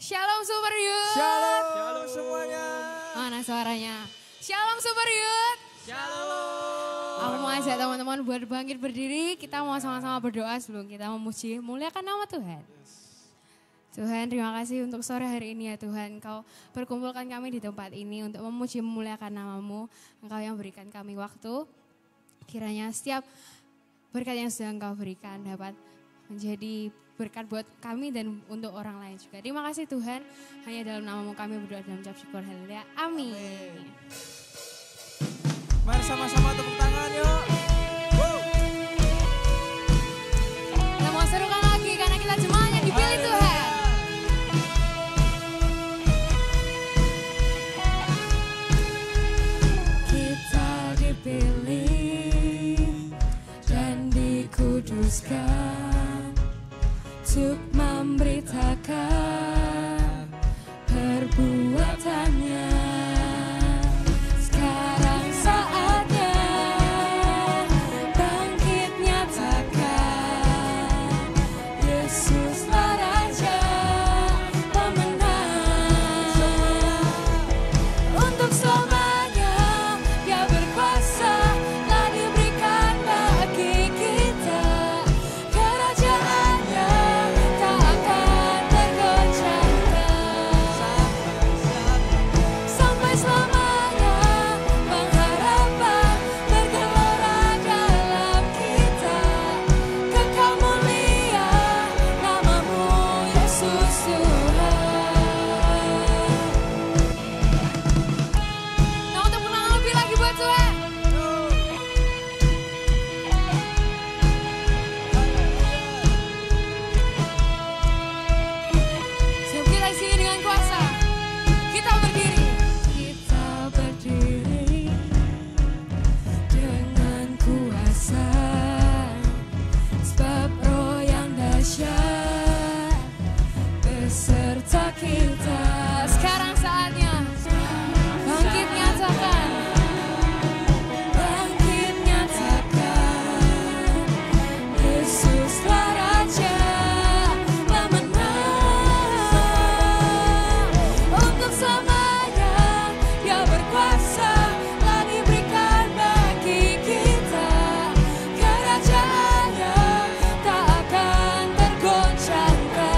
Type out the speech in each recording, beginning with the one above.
Shalom Super Youth. Shalom, shalom semuanya. Mana suaranya? Shalom Super Youth. Shalom. Aku mau ajak teman-teman buat bangkit berdiri. Kita mau sama-sama berdoa sebelum kita memuji, muliakan nama Tuhan. Tuhan, terima kasih untuk sore hari ini ya Tuhan. Engkau perkumpulkan kami di tempat ini untuk memuji memuliakan nama-Mu. Engkau yang berikan kami waktu. Kiranya setiap berkat yang sudah Engkau berikan dapat menjadi berkat buat kami dan untuk orang lain juga. Terima kasih Tuhan. Hanya dalam nama-Mu kami berdoa dan mengucap syukur. Haleluya. Amin. Mari sama-sama tepuk tangan yuk. Kita mau serukan lagi karena kita jemaah yang dipilih Tuhan. Kita dipilih dan dikuduskan untuk memberitakan perbuatannya. Sekarang saatnya bangkit nyatakan Yesuslah Raja pemenang. Untuk selamanya Dia berkuasa, telah diberikan bagi kita. Kerajaannya tak akan tergoncangkan. Sampai selamanya pengharapan bergelora dalam kita. Kekal mulia nama-Mu Yesus Tuhan. Nah, untuk menang lebih lagi buat Tuhan. Siap kita isi dengan kuasa. Kita berdiri. Kita berdiri dengan kuasa. Sebab Roh yang dahsyat beserta kita. Sekarang saatnya bangkit nyatakan. Bangkit nyatakan Yesuslah Raja pemenang. Untuk selamanya Dia berkuasa, telah diberikan bagi kita. Kerajaannya tak akan tergoncangkan.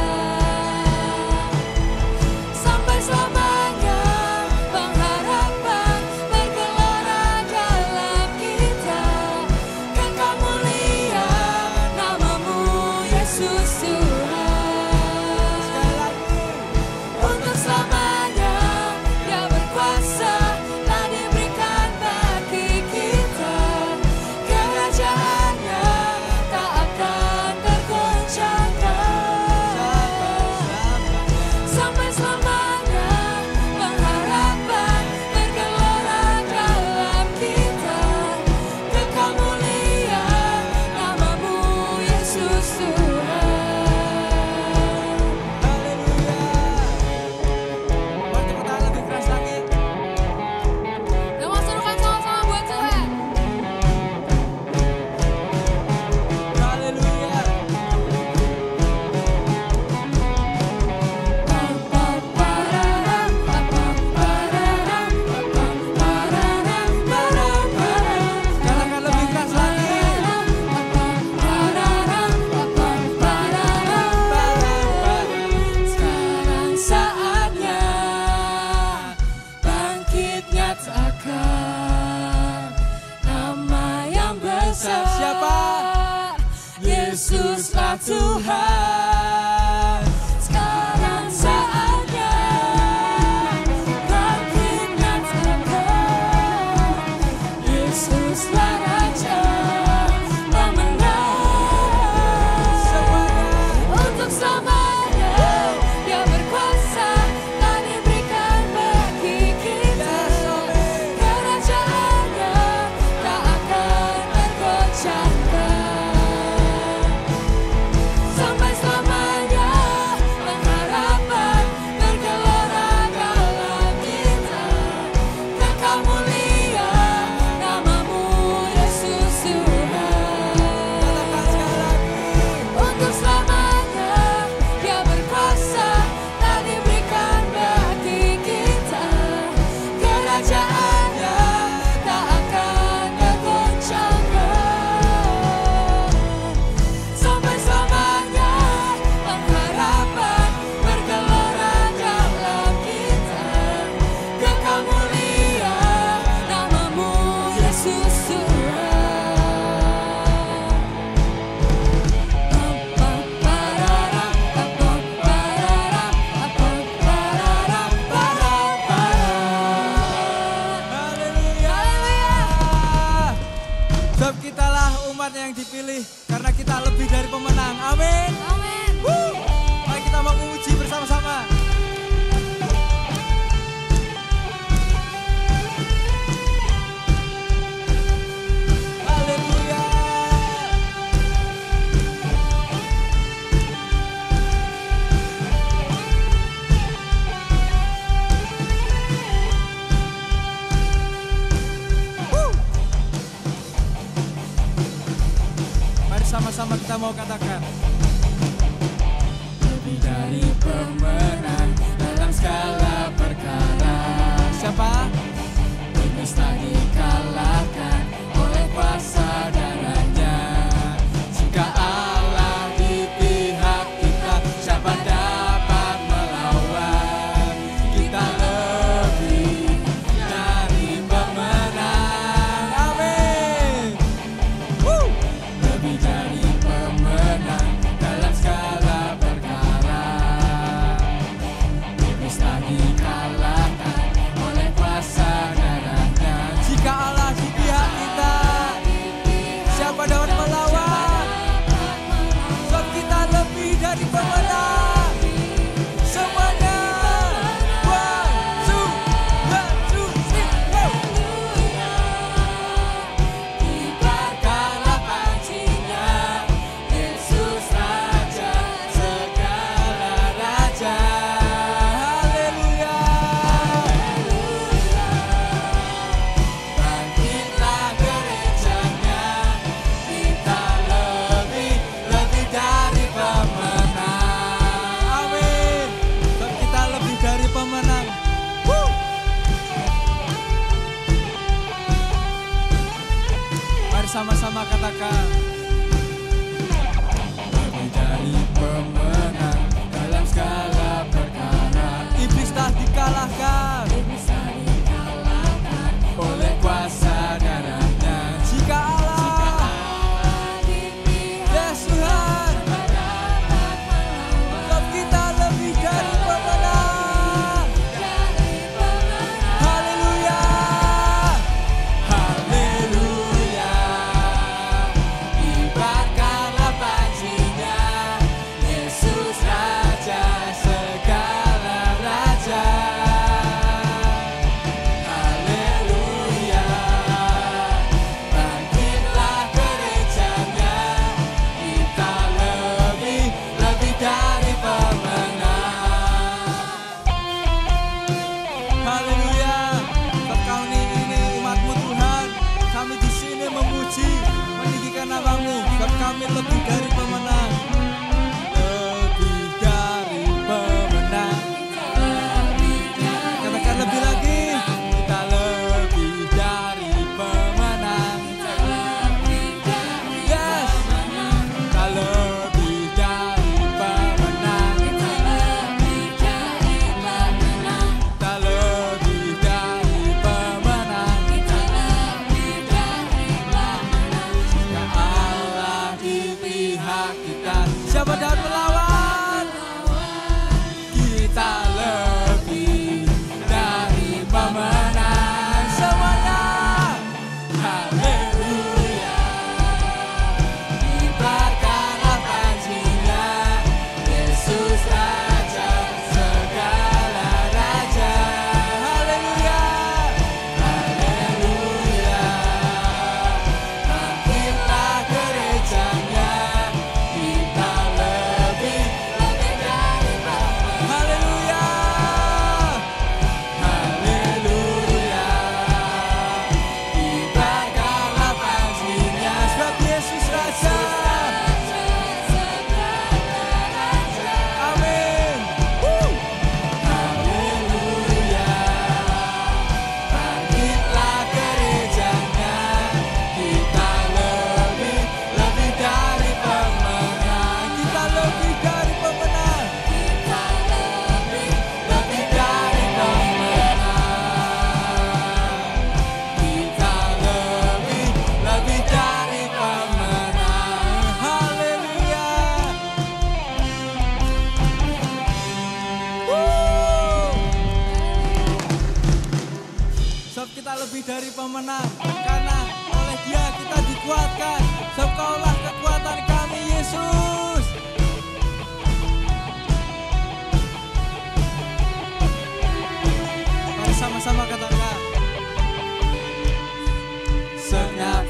Sampai selamanya pengharapan bergelora dalam kita. Kekal mulia nama-Mu Yesus Tuhan. Untuk selamanya Dia berkuasa, telah diberikan bagi kita. Kerajaannya tak akan tergoncangkan. Sampai selamanya pengharapan bergelora dalam kita. Kekal mulia nama-Mu Yesus Tuhan. Haleluya. Mari tepuk tangan lebih keras lagi. Dan mau serukan sama-sama buat Tuhan. Haleluya. Nyalakan lebih keras lagi. Sekarang saatnya bangkit nyatakan nama yang besar. Siapa? Yesuslah Tuhan. Sekarang saatnya bangkit nyatakan Yesuslah Raja pemenang. Untuk selamanya Dia berkuasa, telah diberikan bagi kita. Kerajaannya tak akan tergoncangkan. Sampai selamanya tempatnya yang dipilih karena kita lebih dari pemenang. Amin. Amin. Mari kita mau menguji bersama-sama. Haleluya. Mari sama-sama kita mau katakan. Lebih dari pemenang dalam segala perkara. Siapa? Iblis tak dikalahkan oleh kuasa darahnya. Jika Allah di pihak kita, siapa dapat melawan? Kita lebih dari pemenang. Amin. Lebih dari pemenang dalam segala perkara. Iblis tak dikalahkan oleh kuasa darahnya. Jika Allah di pihak kita, siapa dapat melawan? Sebab kita lebih dari pemenang. Semuanya. One, two, three, go. Kibarkanlah pancinya, Yesus Raja segala raja. Haleluya. Bangkitlah gerejanya, kita lebih dari pemenang. Amin. Sebab kita lebih dari pemenang. Mari sama-sama katakan. Lebih dari pemenang dalam segala perkara. Iblis tak dikalahkan oleh kuasa darahnya. Jika Allah, yes Tuhan, sebab kita lebih dari pemenang. Haleluya. Haleluya.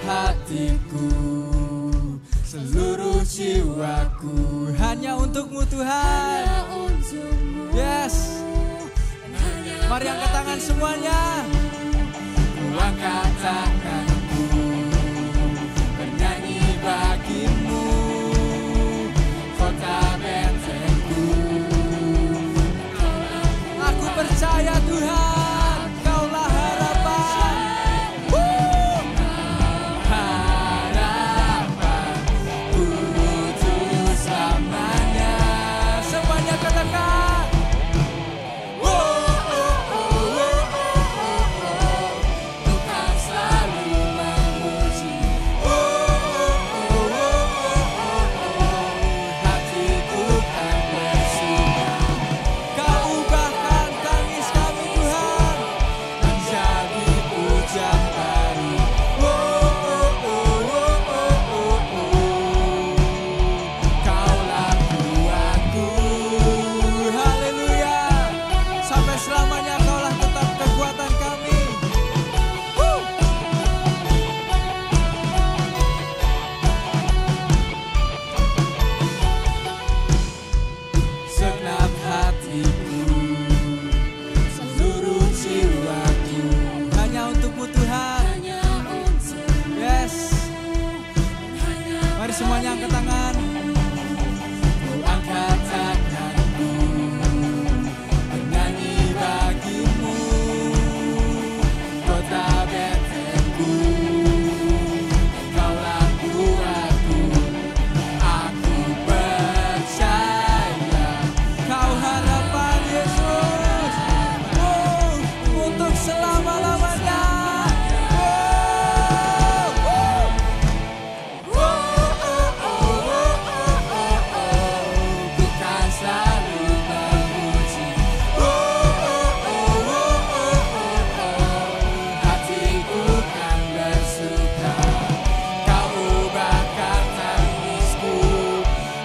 hatiku, seluruh jiwaku, hanya untukmu Tuhan. Yes. Mari angkat tangan semuanya. Ku angkat tanganku, bernyanyi bagimu, kota bentengku. Aku percaya Tuhan, Kaulah harapan. Harapanku untuk selamanya. Semuanya katakan. Tuhan selalu memuji. Hatiku kan bersuka. Kau ubahkan tangis kami Tuhan menjadi pujian baru. Kaulah kuatku. Haleluya. Sampai selamanya Kaulah tetap kekuatan kami. Segenap hatiku, seluruh jiwaku, hanya untukmu Tuhan. Yes. Mari semuanya angkat tangan. Ku angkat tanganku, bernyanyi bagimu, kota bentengku. Kaulah kuatku, aku percaya. Kau harapan Yesus, untuk selama-lamanya. Bukan selalu memuji. Hatiku kan bersuka. Kau ubahkan tangisku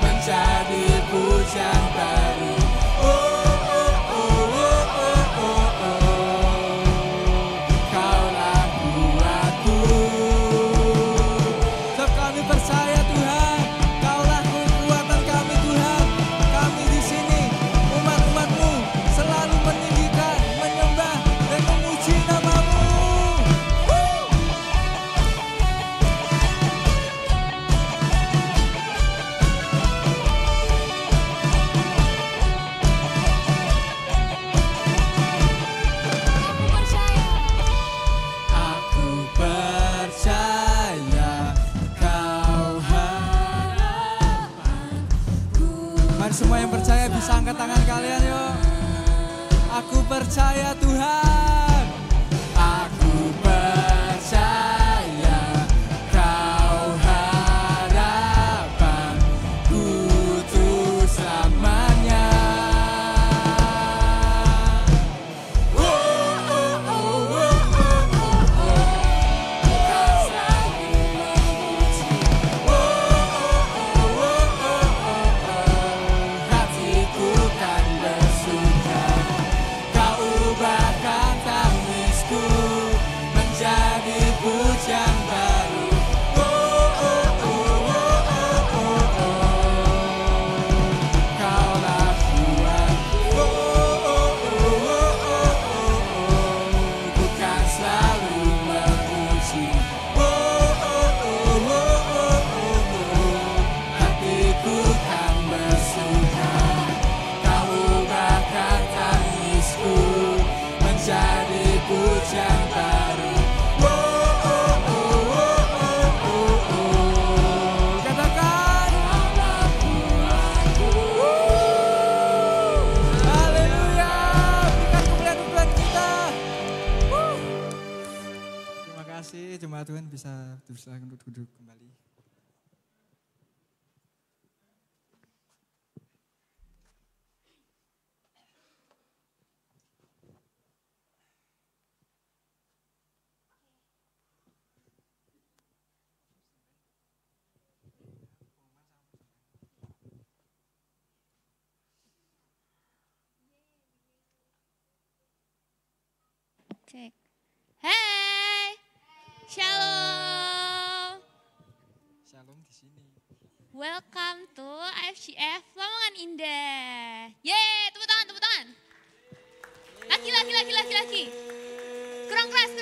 menjadi pujian baru. Kaulah kuatku. Sebab kami percaya Tuhan, Kaulah kekuatan kami Tuhan. Kami di sini, umat-umat-Mu, selalu meninggikan, menyembah, dan memuji nama-Mu. Aku percaya Kau harapanku. Mari semua yang percaya bisa angkat tangan kalian yuk. Aku percaya Tuhan. Aku percaya Kau harapanku untuk selamanya. Hatiku kan bersuka. Kau ubahkan tangisku menjadi pujian baru. Kaulah kuatku. Bukan selalu memuji. Hatiku kan bersuka. Kau ubahkan tangisku menjadi pujian baru. Katakan. Haleluya. Berikan kemuliaan kita. Terima kasih jemaat Tuhan, bisa silakan duduk kembali. Cek. Hey, shalom. shalom di sini. Welcome to FGF Lamongan Indah. Yeay, tepuk tangan, tepuk tangan. Lagi. Kurang keras.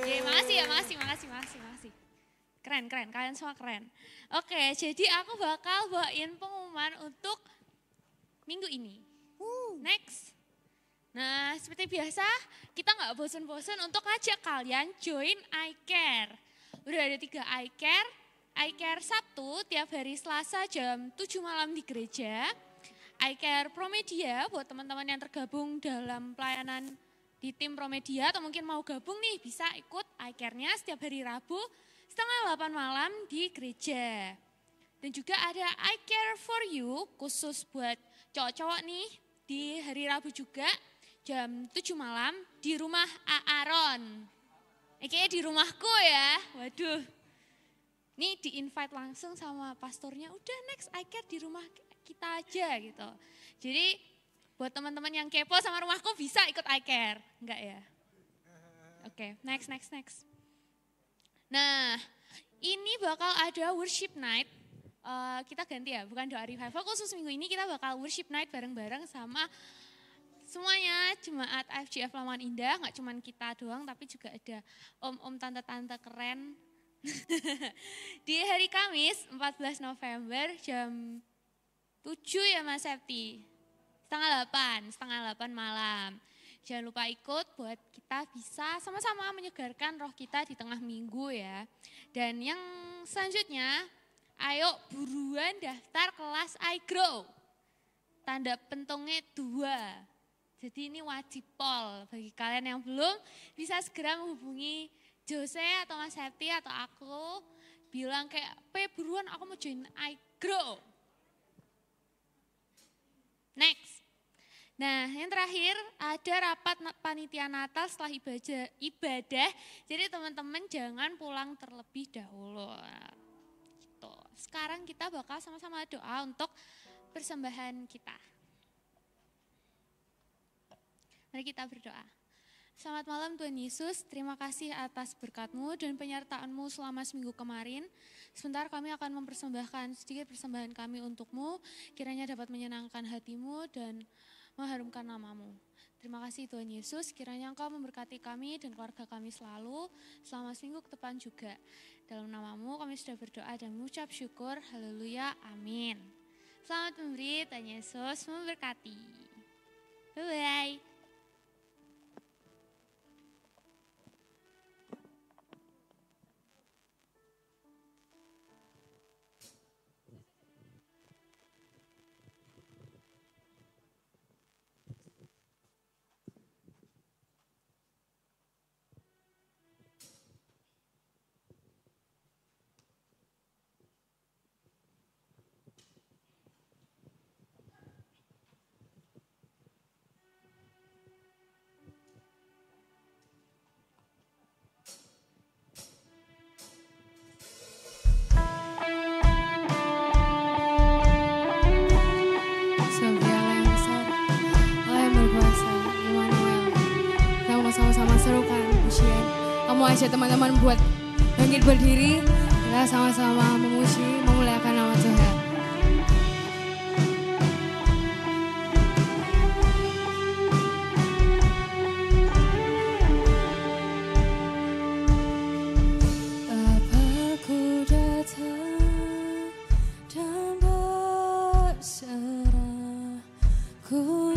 Yeay, makasih ya, makasih. Keren, kalian semua keren. Oke, jadi aku bakal bawain pengumuman untuk minggu ini. Next. Nah, seperti biasa, kita nggak bosan-bosan untuk ngajak kalian join iCare. Udah ada 3 iCare. iCare Sabtu tiap hari Selasa jam 7 malam di gereja. iCare Promedia buat teman-teman yang tergabung dalam pelayanan di tim Promedia atau mungkin mau gabung nih bisa ikut iCare-nya setiap hari Rabu setengah 8 malam di gereja. Dan juga ada iCare for You khusus buat cowok-cowok nih di hari Rabu juga jam 7 malam di rumah Aaron. Kayaknya di rumahku ya, waduh. Nih di-invite langsung sama pastornya, udah next iCare di rumah kita aja gitu. Jadi buat teman-teman yang kepo sama rumahku bisa ikut iCare, enggak ya? Oke, next. Nah, ini bakal ada worship night. Kita ganti ya, bukan doa revival. Khusus minggu ini kita bakal worship night bareng-bareng sama semuanya jemaat FGF Lamongan Indah. Nggak cuma kita doang, tapi juga ada om-om tante-tante keren. Di hari Kamis 14 November jam 7 ya Mas Septi. Setengah 8 malam. Jangan lupa ikut buat kita bisa sama-sama menyegarkan roh kita di tengah minggu ya. Dan yang selanjutnya, ayo buruan daftar kelas iGrow. Tanda pentungnya 2. Jadi ini wajib pol. Bagi kalian yang belum bisa segera menghubungi Jose atau Mas Septi atau aku. Bilang kayak, buruan aku mau join iGrow. Next. Nah, yang terakhir ada rapat panitia Natal setelah ibadah. Jadi teman-teman jangan pulang terlebih dahulu. Gitu. Sekarang kita bakal sama-sama doa untuk persembahan kita. Mari kita berdoa. Selamat malam Tuhan Yesus, terima kasih atas berkat-Mu dan penyertaan-Mu selama seminggu kemarin. Sebentar kami akan mempersembahkan sedikit persembahan kami untuk-Mu, kiranya dapat menyenangkan hati-Mu dan mengharumkan nama-Mu. Terima kasih Tuhan Yesus, kiranya Engkau memberkati kami dan keluarga kami selalu selama seminggu ke depan juga. Dalam nama-Mu kami sudah berdoa dan mengucap syukur, haleluya, amin. Selamat memberi, Tuhan Yesus memberkati. Bye-bye. Kamu ajak teman-teman buat bangkit berdiri, kita sama-sama memuji, memuliakan nama Tuhan. Bapakku datang dan berserah, ku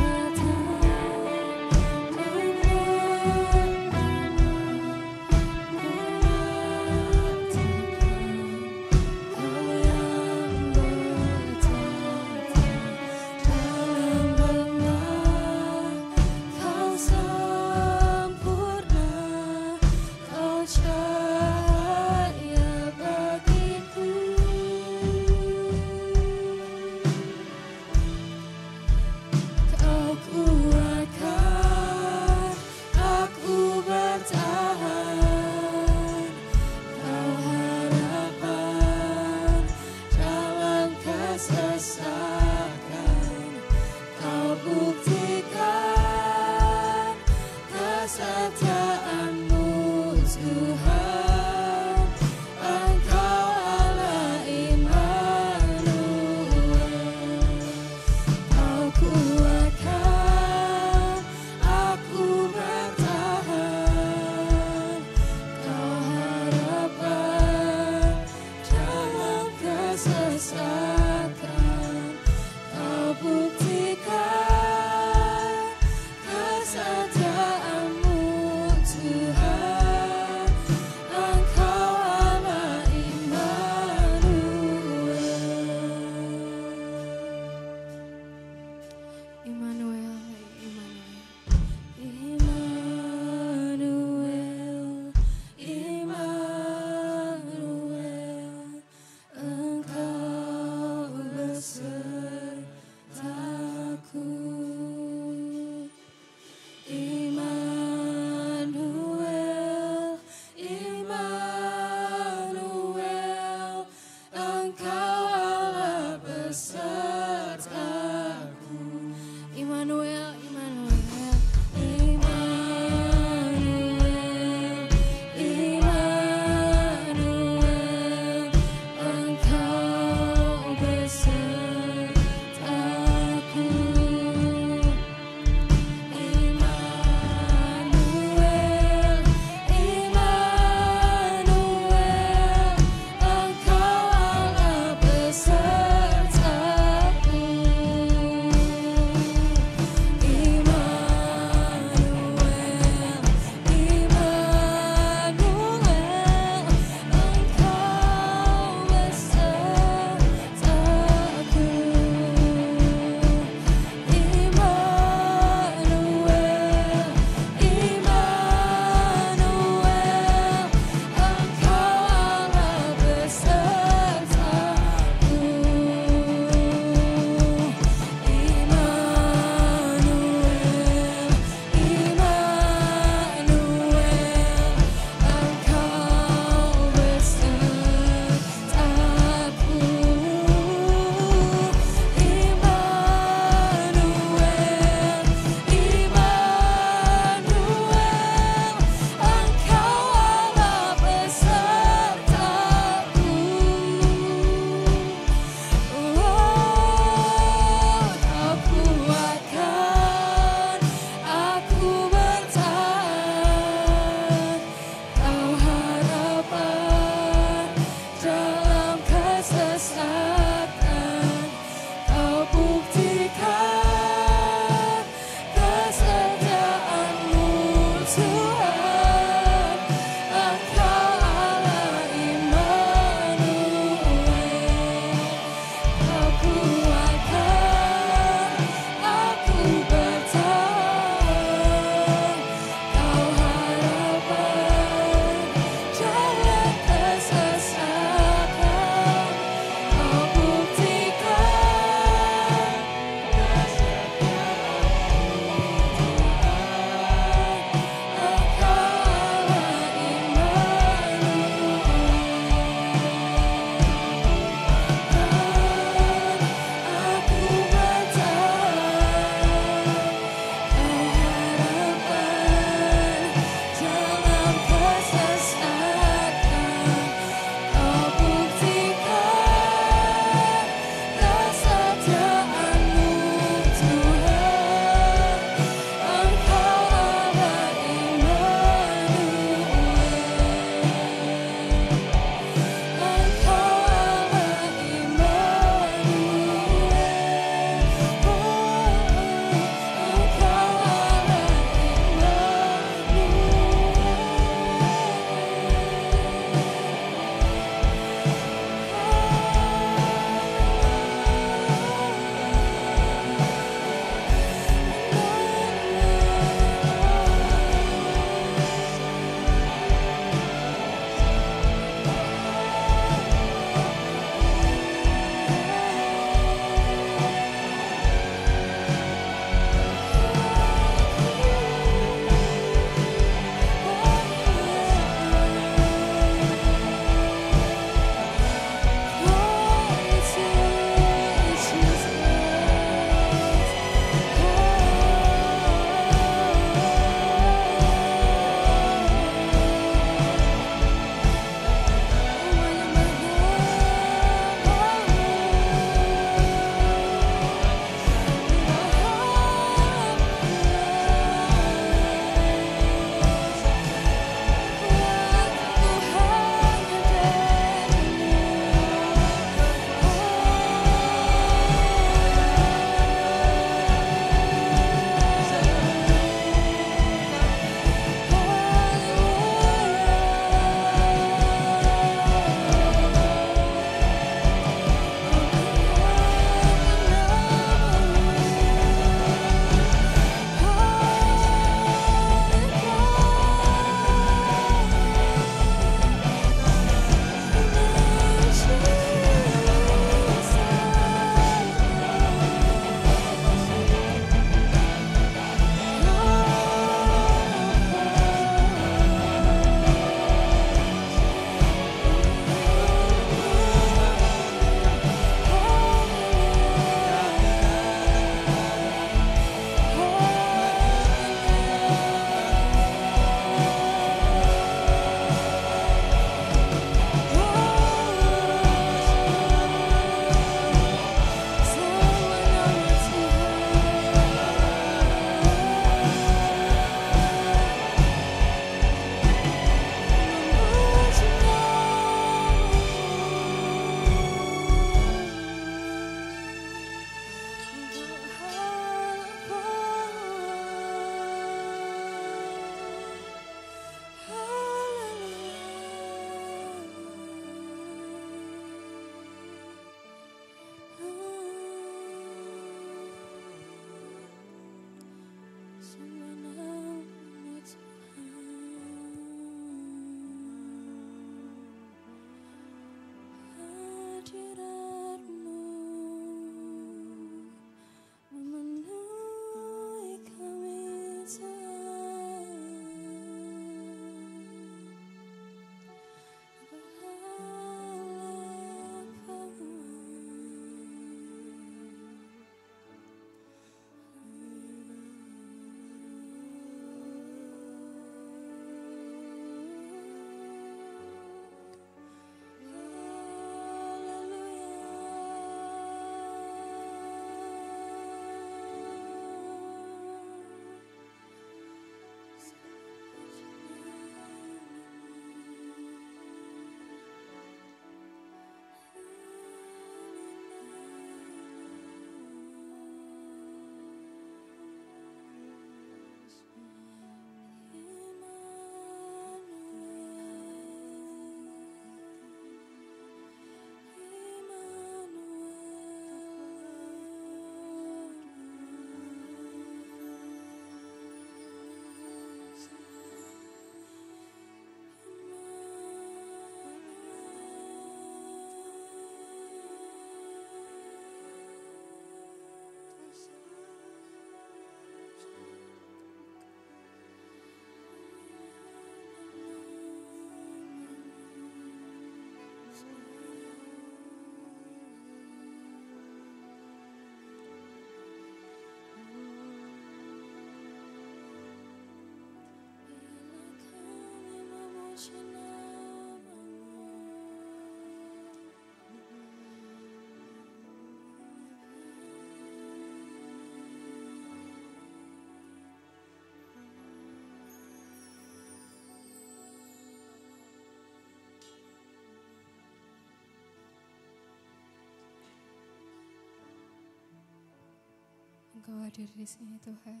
Engkau hadir di sini Tuhan.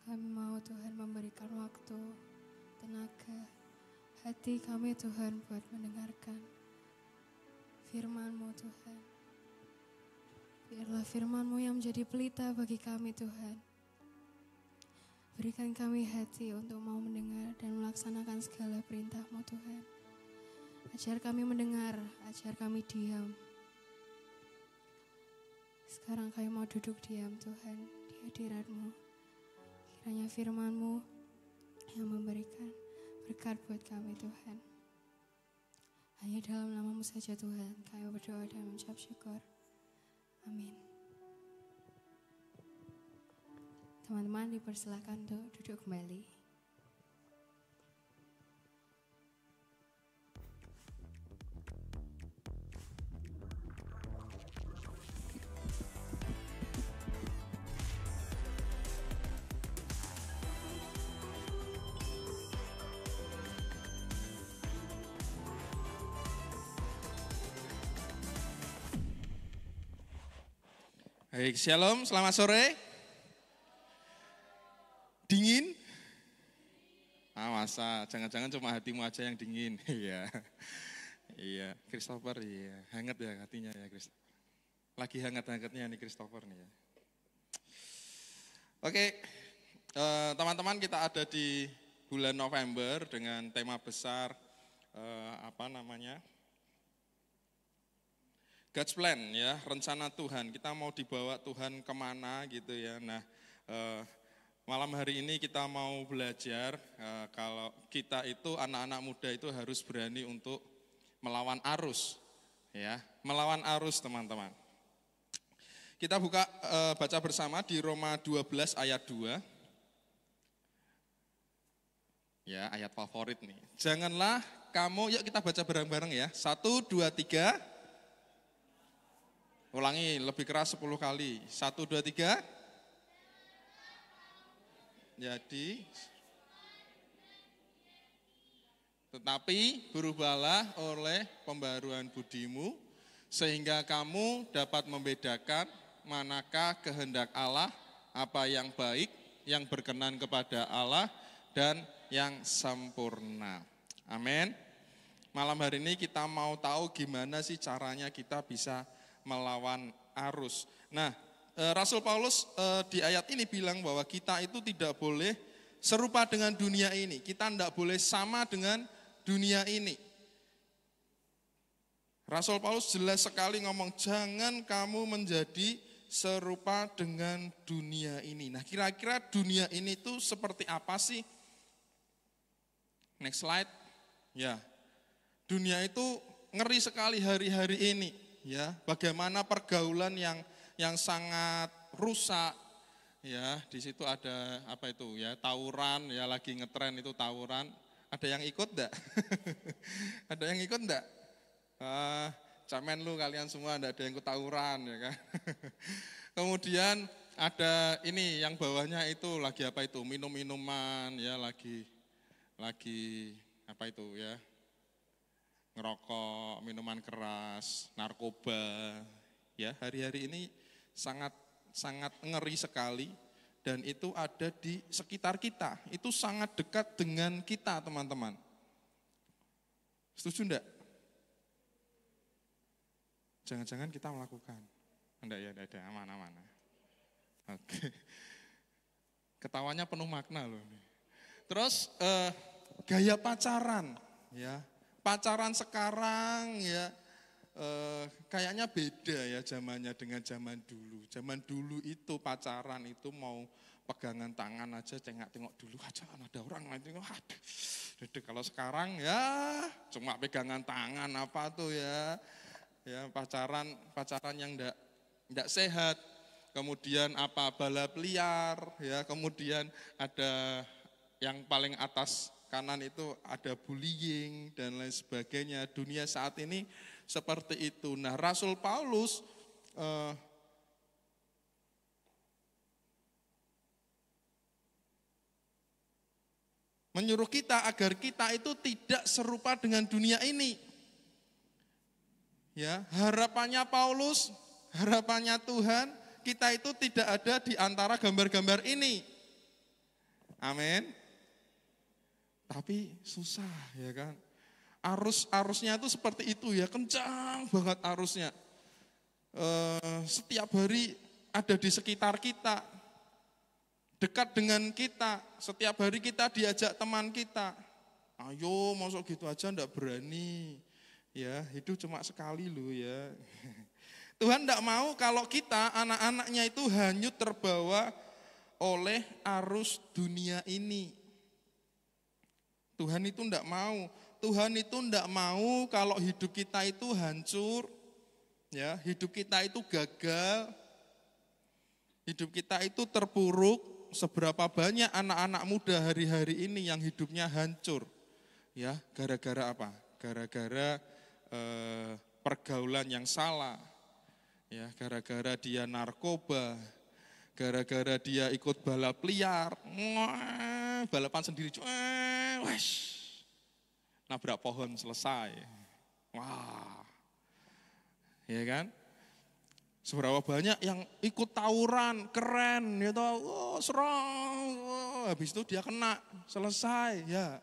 Kami mau Tuhan memberikan waktu, tenaga, hati kami Tuhan buat mendengarkan firman-Mu Tuhan. Biarlah firman-Mu yang menjadi pelita bagi kami Tuhan. Berikan kami hati untuk mau mendengar dan melaksanakan segala perintah-Mu Tuhan. Ajar kami mendengar, ajar kami diam. Sekarang kami mau duduk diam Tuhan di hadirat-Mu. Kiranya firman-Mu yang memberikan berkat buat kami Tuhan. Hanya dalam nama-Mu saja Tuhan kami berdoa dan mengucap syukur. Amin. Teman-teman dipersilakan untuk duduk kembali. Baik, shalom, selamat sore. Dingin? Masa, jangan-jangan cuma hatimu aja yang dingin. Iya, iya, Christopher, iya, hangat ya hatinya ya Christopher. Lagi hangat-hangatnya nih Christopher nih ya. Oke, teman-teman kita ada di bulan November dengan tema besar, God's plan ya, rencana Tuhan. Kita mau dibawa Tuhan kemana gitu ya. Nah, malam hari ini kita mau belajar kalau kita itu anak-anak muda itu harus berani untuk melawan arus, ya, melawan arus teman-teman. Kita baca bersama di Roma 12 ayat 2. Ya, ayat favorit nih. Janganlah kamu, yuk kita baca bareng-bareng ya. 1, 2, 3. Ulangi lebih keras 10 kali. 1, 2, 3. Jadi, tetapi berubahlah oleh pembaruan budimu, sehingga kamu dapat membedakan manakah kehendak Allah, apa yang baik, yang berkenan kepada Allah, dan yang sempurna. Amin. Malam hari ini kita mau tahu gimana sih caranya kita bisa melawan arus. Nah, Rasul Paulus di ayat ini bilang bahwa kita itu tidak boleh serupa dengan dunia ini. Kita tidak boleh sama dengan dunia ini. Rasul Paulus jelas sekali ngomong, jangan kamu menjadi serupa dengan dunia ini. Nah, kira-kira dunia ini tuh seperti apa sih? Next slide. Ya, dunia itu ngeri sekali hari-hari ini. Ya, bagaimana pergaulan yang sangat rusak, ya, di situ ada apa itu ya, tawuran, ya lagi ngetren itu tawuran. Ada yang ikut enggak? Ada yang ikut enggak? Camen lu kalian semua enggak ada yang ikut tawuran ya kan. Kemudian ada ini yang bawahnya itu lagi apa itu? Minum-minuman ya, lagi apa itu ya? Ngerokok, minuman keras, narkoba, ya hari-hari ini sangat ngeri sekali dan itu ada di sekitar kita, itu sangat dekat dengan kita teman-teman. Setuju enggak? Jangan-jangan kita melakukan? Enggak ya, enggak ada, aman-aman. Oke, ketawanya penuh makna loh. Terus gaya pacaran, ya. Pacaran sekarang ya kayaknya beda ya zamannya dengan zaman dulu. Zaman dulu itu pacaran itu mau pegangan tangan aja tengok dulu aja ada orang lain. Aduh, kalau sekarang ya cuma pegangan tangan apa tuh ya. Ya pacaran yang enggak sehat. Kemudian apa balap liar ya, kemudian ada yang paling atas kanan itu ada bullying dan lain sebagainya. Dunia saat ini seperti itu. Nah, Rasul Paulus menyuruh kita agar kita itu tidak serupa dengan dunia ini. Ya, harapannya Paulus, harapannya Tuhan kita itu tidak ada di antara gambar-gambar ini. Amin. Tapi susah ya kan. Arusnya itu seperti itu ya, kencang banget arusnya. Setiap hari ada di sekitar kita, dekat dengan kita. Setiap hari kita diajak teman kita. Ayo, masuk gitu aja enggak berani. Ya, hidup cuma sekali loh ya. Tuhan enggak mau kalau kita, anak-anaknya itu hanyut terbawa oleh arus dunia ini. Tuhan itu enggak mau. Tuhan itu enggak mau kalau hidup kita itu hancur, ya, hidup kita itu gagal, hidup kita itu terpuruk. Seberapa banyak anak-anak muda hari-hari ini yang hidupnya hancur, ya, gara-gara apa? Gara-gara pergaulan yang salah, ya, gara-gara dia narkoba, gara-gara dia ikut balap liar, balapan sendiri, wesh. Nabrak pohon selesai. Wah. Ya kan? Seberapa banyak yang ikut tawuran, keren, ya toh, oh, serang, oh, habis itu dia kena, selesai, ya.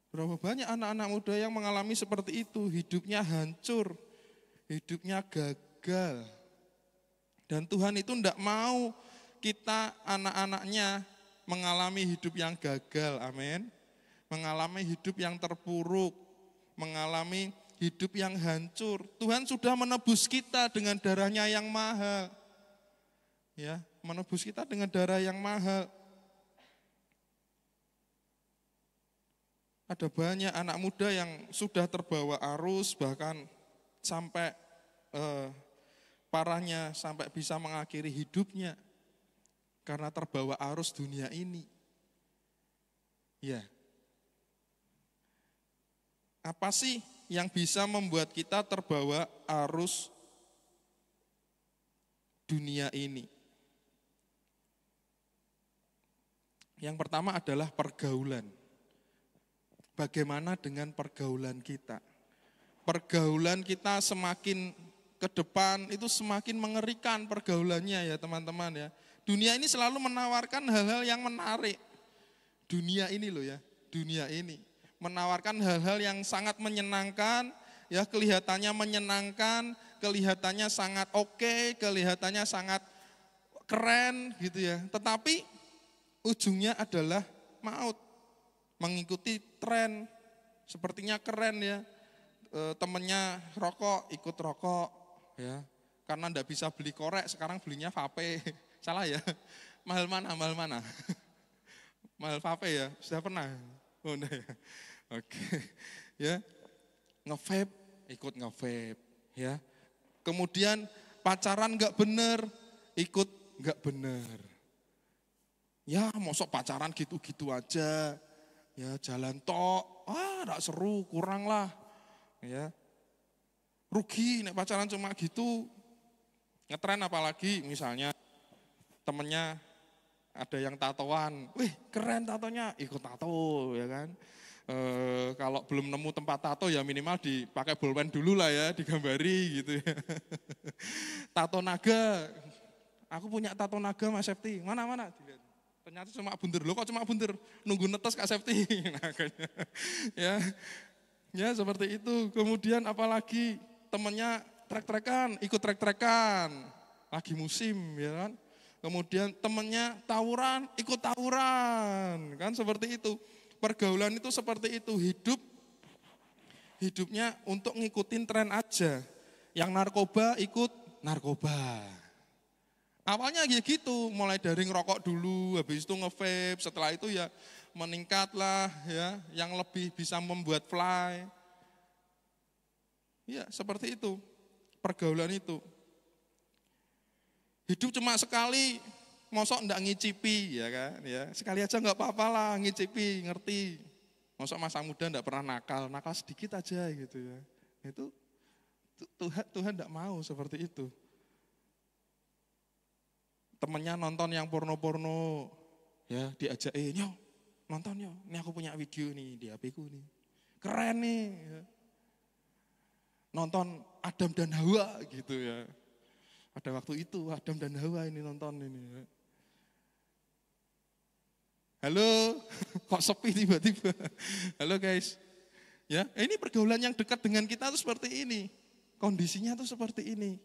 Berapa banyak anak-anak muda yang mengalami seperti itu, hidupnya hancur, hidupnya gagal. Dan Tuhan itu tidak mau kita anak-anaknya mengalami hidup yang gagal, amin. Mengalami hidup yang terpuruk, mengalami hidup yang hancur. Tuhan sudah menebus kita dengan darahnya yang mahal. Ya, menebus kita dengan darah yang mahal. Ada banyak anak muda yang sudah terbawa arus, bahkan sampai parahnya sampai bisa mengakhiri hidupnya karena terbawa arus dunia ini. Ya. Apa sih yang bisa membuat kita terbawa arus dunia ini? Yang pertama adalah pergaulan. Bagaimana dengan pergaulan kita? Pergaulan kita semakin ke depan itu semakin mengerikan pergaulannya ya teman-teman ya. Dunia ini selalu menawarkan hal-hal yang menarik. Dunia ini loh ya, dunia ini. Menawarkan hal-hal yang sangat menyenangkan, ya kelihatannya menyenangkan, kelihatannya sangat oke, kelihatannya sangat keren gitu ya. Tetapi ujungnya adalah maut, mengikuti tren, sepertinya keren ya. Temennya rokok, ikut rokok ya. Karena enggak bisa beli korek, sekarang belinya vape. Salah ya? Mahal mana? Mahal vape ya? Sudah pernah? Oh enggak ya? Oke, ya, nge-vape, ikut nge-vape, ya. Kemudian pacaran nggak bener, ikut nggak bener. Ya, mosok pacaran gitu-gitu aja, ya jalan tok, nggak seru, kurang lah, ya. Rugi, nek pacaran cuma gitu, ngetren apalagi, misalnya temennya ada yang tatoan, wih keren tatonya, ikut tato, ya kan. Kalau belum nemu tempat tato ya minimal dipakai bolpen dulu lah ya, digambari gitu ya. Tato naga, aku punya tato naga Mas Septi, mana? Dilihat. Ternyata cuma bunder, loh kok cuma bunder, nunggu netes Kak Septi. Naganya. Ya seperti itu. Kemudian apalagi temennya trek-trekan, ikut trek-trekan, lagi musim ya kan. Kemudian temennya tawuran, ikut tawuran, kan seperti itu. Pergaulan itu seperti itu, hidupnya untuk ngikutin tren aja. Yang narkoba ikut narkoba. Awalnya gitu, mulai dari ngerokok dulu, habis itu nge-vape, setelah itu ya meningkatlah ya, yang lebih bisa membuat fly. Ya seperti itu, pergaulan itu. Hidup cuma sekali, mosok enggak ngicipi ya kan, ya sekali aja enggak apa-apa lah ngicipi, ngerti. Mosok masa muda enggak pernah nakal sedikit aja gitu ya. Itu Tuhan enggak mau seperti itu. Temennya nonton yang porno-porno, ya diajak, nyo nonton yo, ini aku punya video nih di HP ku nih, keren nih. Ya. Nonton Adam dan Hawa gitu ya. Pada waktu itu Adam dan Hawa ini nonton ini. Halo, kok sepi tiba-tiba? Halo guys. Ya, ini pergaulan yang dekat dengan kita tuh seperti ini. Kondisinya tuh seperti ini.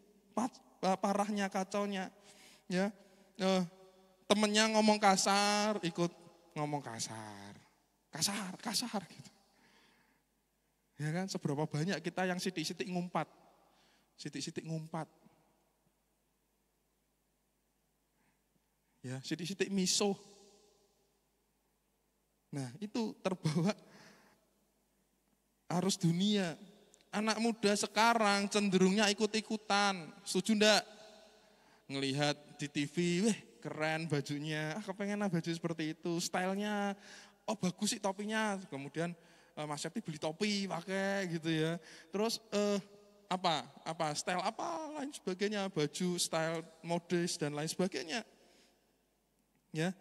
Parahnya, kacaunya. Ya, temennya ngomong kasar, ikut ngomong kasar. Kasar gitu. Ya kan, seberapa banyak kita yang sidik-sidik ngumpat. Ya, sidik-sidik miso. Nah, itu terbawa arus dunia. Anak muda sekarang cenderungnya ikut-ikutan. Setuju enggak? Ngelihat di TV, weh keren bajunya, kepengen baju seperti itu, stylenya, oh bagus sih topinya. Kemudian Mas Septi beli topi pakai gitu ya. Terus style apa lain sebagainya, baju style modis dan lain sebagainya. Ya.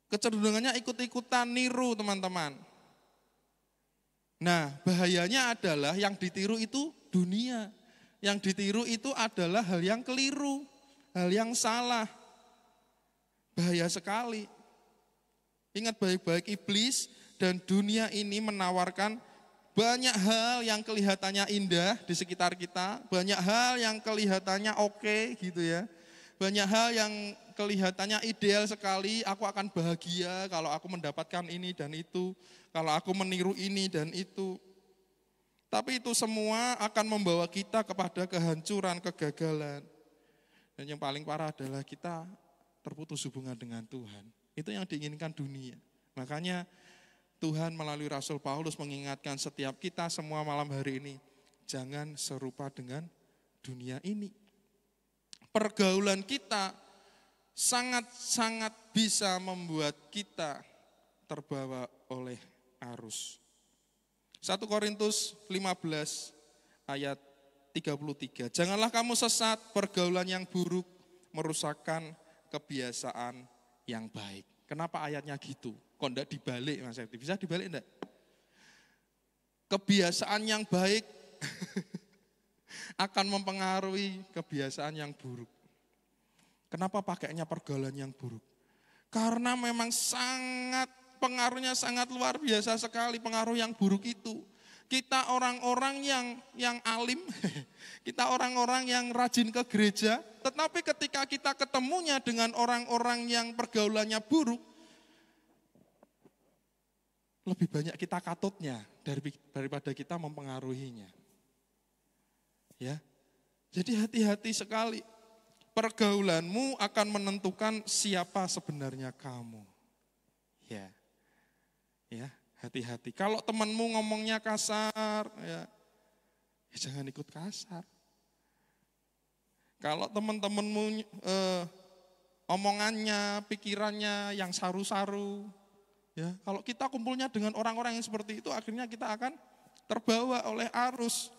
Kecenderungannya ikut-ikutan niru teman-teman. Nah, bahayanya adalah yang ditiru itu dunia. Yang ditiru itu adalah hal yang keliru, hal yang salah. Bahaya sekali. Ingat baik-baik, iblis dan dunia ini menawarkan banyak hal yang kelihatannya indah di sekitar kita, banyak hal yang kelihatannya oke gitu ya. Banyak hal yang kelihatannya ideal sekali, aku akan bahagia kalau aku mendapatkan ini dan itu, kalau aku meniru ini dan itu. Tapi itu semua akan membawa kita kepada kehancuran, kegagalan. Dan yang paling parah adalah kita terputus hubungan dengan Tuhan. Itu yang diinginkan dunia. Makanya Tuhan melalui Rasul Paulus mengingatkan setiap kita semua malam hari ini, jangan serupa dengan dunia ini. Pergaulan kita sangat-sangat bisa membuat kita terbawa oleh arus. 1 Korintus 15 ayat 33. Janganlah kamu sesat, pergaulan yang buruk merusakkan kebiasaan yang baik. Kenapa ayatnya gitu? Kok enggak dibalik Mas Septi? Bisa dibalik enggak? Kebiasaan yang baik akan mempengaruhi kebiasaan yang buruk. Kenapa pakainya pergaulan yang buruk? Karena memang pengaruhnya sangat luar biasa sekali, pengaruh yang buruk itu. Kita orang-orang yang alim, kita orang-orang yang rajin ke gereja, tetapi ketika kita ketemunya dengan orang-orang yang pergaulannya buruk, lebih banyak kita katutnya daripada kita mempengaruhinya. Ya, jadi hati-hati sekali. Pergaulanmu akan menentukan siapa sebenarnya kamu. Ya, hati-hati. Kalau temanmu ngomongnya kasar, ya jangan ikut kasar. Kalau teman-temanmu omongannya, pikirannya yang saru-saru, ya kalau kita kumpulnya dengan orang-orang yang seperti itu, akhirnya kita akan terbawa oleh arus.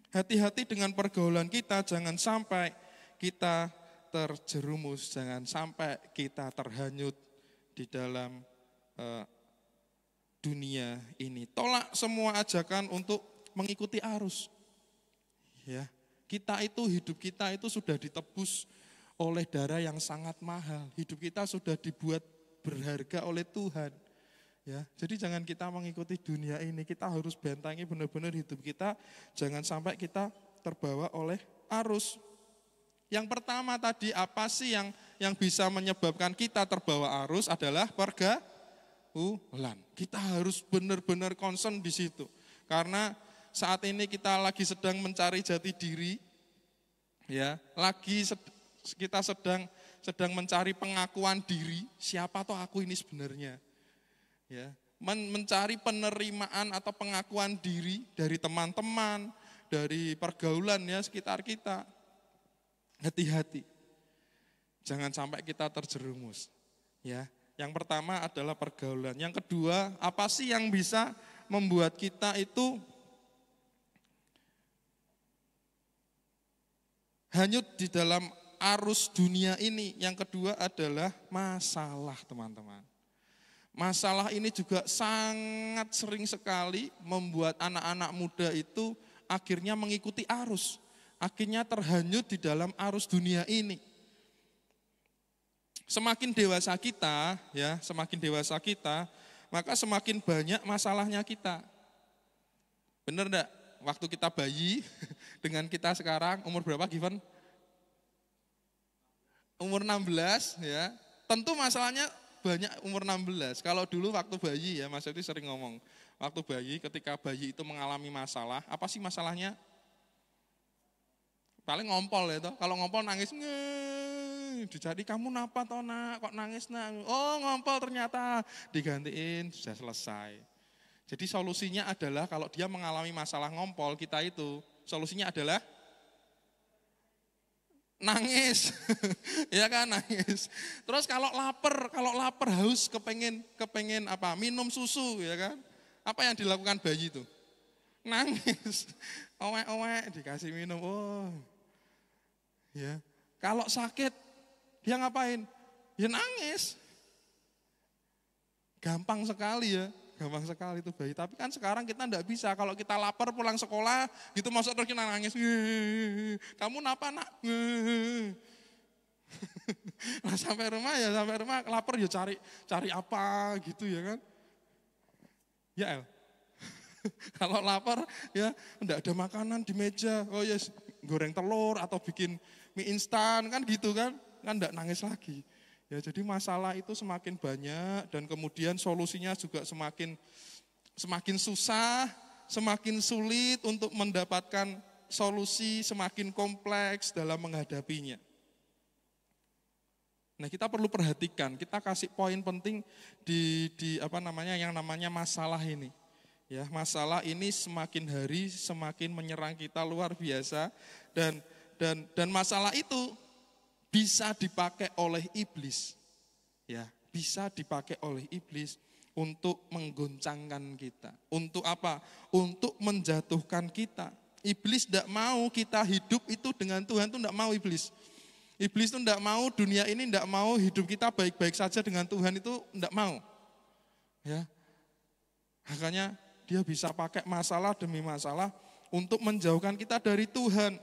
Hati-hati dengan pergaulan kita, jangan sampai kita terjerumus, jangan sampai kita terhanyut di dalam dunia ini. Tolak semua ajakan untuk mengikuti arus. Ya, hidup kita itu sudah ditebus oleh darah yang sangat mahal. Hidup kita sudah dibuat berharga oleh Tuhan. Ya, jadi jangan kita mengikuti dunia ini, kita harus bentangi benar-benar hidup kita, jangan sampai kita terbawa oleh arus. Yang pertama tadi, apa sih yang bisa menyebabkan kita terbawa arus adalah pergaulan. Kita harus benar-benar concern di situ. Karena saat ini kita lagi sedang mencari jati diri, ya, kita sedang mencari pengakuan diri, siapa toh aku ini sebenarnya. Ya, mencari penerimaan atau pengakuan diri dari teman-teman, dari pergaulan ya sekitar kita. Hati-hati, jangan sampai kita terjerumus. Ya, yang pertama adalah pergaulan. Yang kedua, apa sih yang bisa membuat kita itu hanyut di dalam arus dunia ini? Yang kedua adalah masalah, teman-teman. Masalah ini juga sangat sering sekali membuat anak-anak muda itu akhirnya mengikuti arus. akhirnya terhanyut di dalam arus dunia ini. Semakin dewasa kita, ya, semakin dewasa kita, maka semakin banyak masalahnya kita. Benar enggak? Waktu kita bayi dengan kita sekarang umur berapa, Given? Umur 16, ya. Tentu masalahnya banyak umur 16. Kalau dulu waktu bayi, ya, Mas Yoti sering ngomong, waktu bayi, ketika bayi itu mengalami masalah, apa sih masalahnya? Paling ngompol ya toh. Kalau ngompol nangis, dicari kamu napa toh nak, kok nangis nak? Oh ngompol ternyata, digantiin, sudah selesai. Jadi solusinya adalah kalau dia mengalami masalah ngompol, kita itu solusinya adalah nangis. Ya kan, nangis. Terus kalau lapar haus kepengen apa? Minum susu, ya kan? Apa yang dilakukan bayi itu? Nangis. Owek-owek dikasih minum. Oh. Ya. Kalau sakit dia ngapain? Ya nangis. Gampang sekali ya. Gampang sekali itu bayi. Tapi kan sekarang kita enggak bisa. Kalau kita lapar pulang sekolah, gitu masuk terus kita nangis. Kamu napa nak? Nah sampai rumah lapar ya cari apa gitu ya kan. Ya El. Kalau lapar ya enggak ada makanan di meja. Oh yes, goreng telur atau bikin mie instan kan gitu kan. Kan enggak nangis lagi. Ya, jadi masalah itu semakin banyak dan kemudian solusinya juga semakin susah, semakin sulit untuk mendapatkan solusi, semakin kompleks dalam menghadapinya. Nah, kita perlu perhatikan, kita kasih poin penting di yang namanya masalah ini. Ya, masalah ini semakin hari semakin menyerang kita luar biasa dan masalah itu bisa dipakai oleh iblis, ya, bisa dipakai oleh iblis untuk menggoncangkan kita. Untuk apa? Untuk menjatuhkan kita. Iblis tidak mau kita hidup itu dengan Tuhan, itu tidak mau iblis. Iblis itu tidak mau dunia ini, tidak mau hidup kita baik-baik saja dengan Tuhan, itu tidak mau. Ya, makanya dia bisa pakai masalah demi masalah untuk menjauhkan kita dari Tuhan.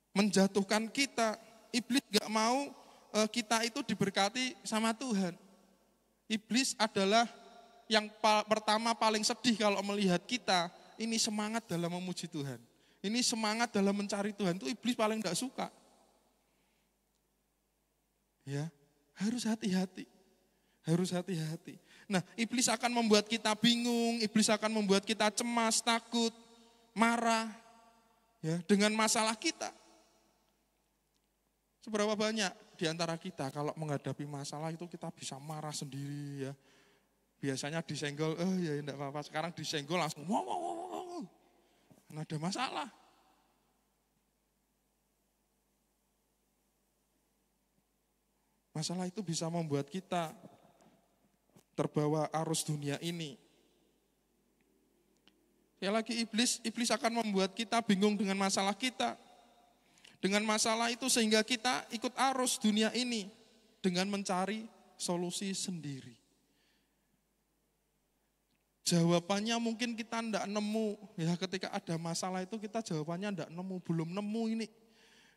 Menjatuhkan kita. Iblis gak mau kita itu diberkati sama Tuhan. Iblis adalah yang pertama paling sedih kalau melihat kita ini semangat dalam memuji Tuhan. Ini semangat dalam mencari Tuhan, itu iblis paling gak suka. Ya, harus hati-hati. Harus hati-hati. Nah, iblis akan membuat kita bingung, iblis akan membuat kita cemas, takut, marah, ya, dengan masalah kita. Seberapa banyak di antara kita kalau menghadapi masalah itu kita bisa marah sendiri ya. Biasanya disenggol, ya enggak apa-apa. Sekarang disenggol langsung, wow. Karena ada masalah. Masalah itu bisa membuat kita terbawa arus dunia ini. Ya lagi iblis akan membuat kita bingung dengan masalah kita. Dengan masalah itu sehingga kita ikut arus dunia ini dengan mencari solusi sendiri. Jawabannya mungkin kita tidak nemu, ya ketika ada masalah itu kita jawabannya tidak nemu, belum nemu ini.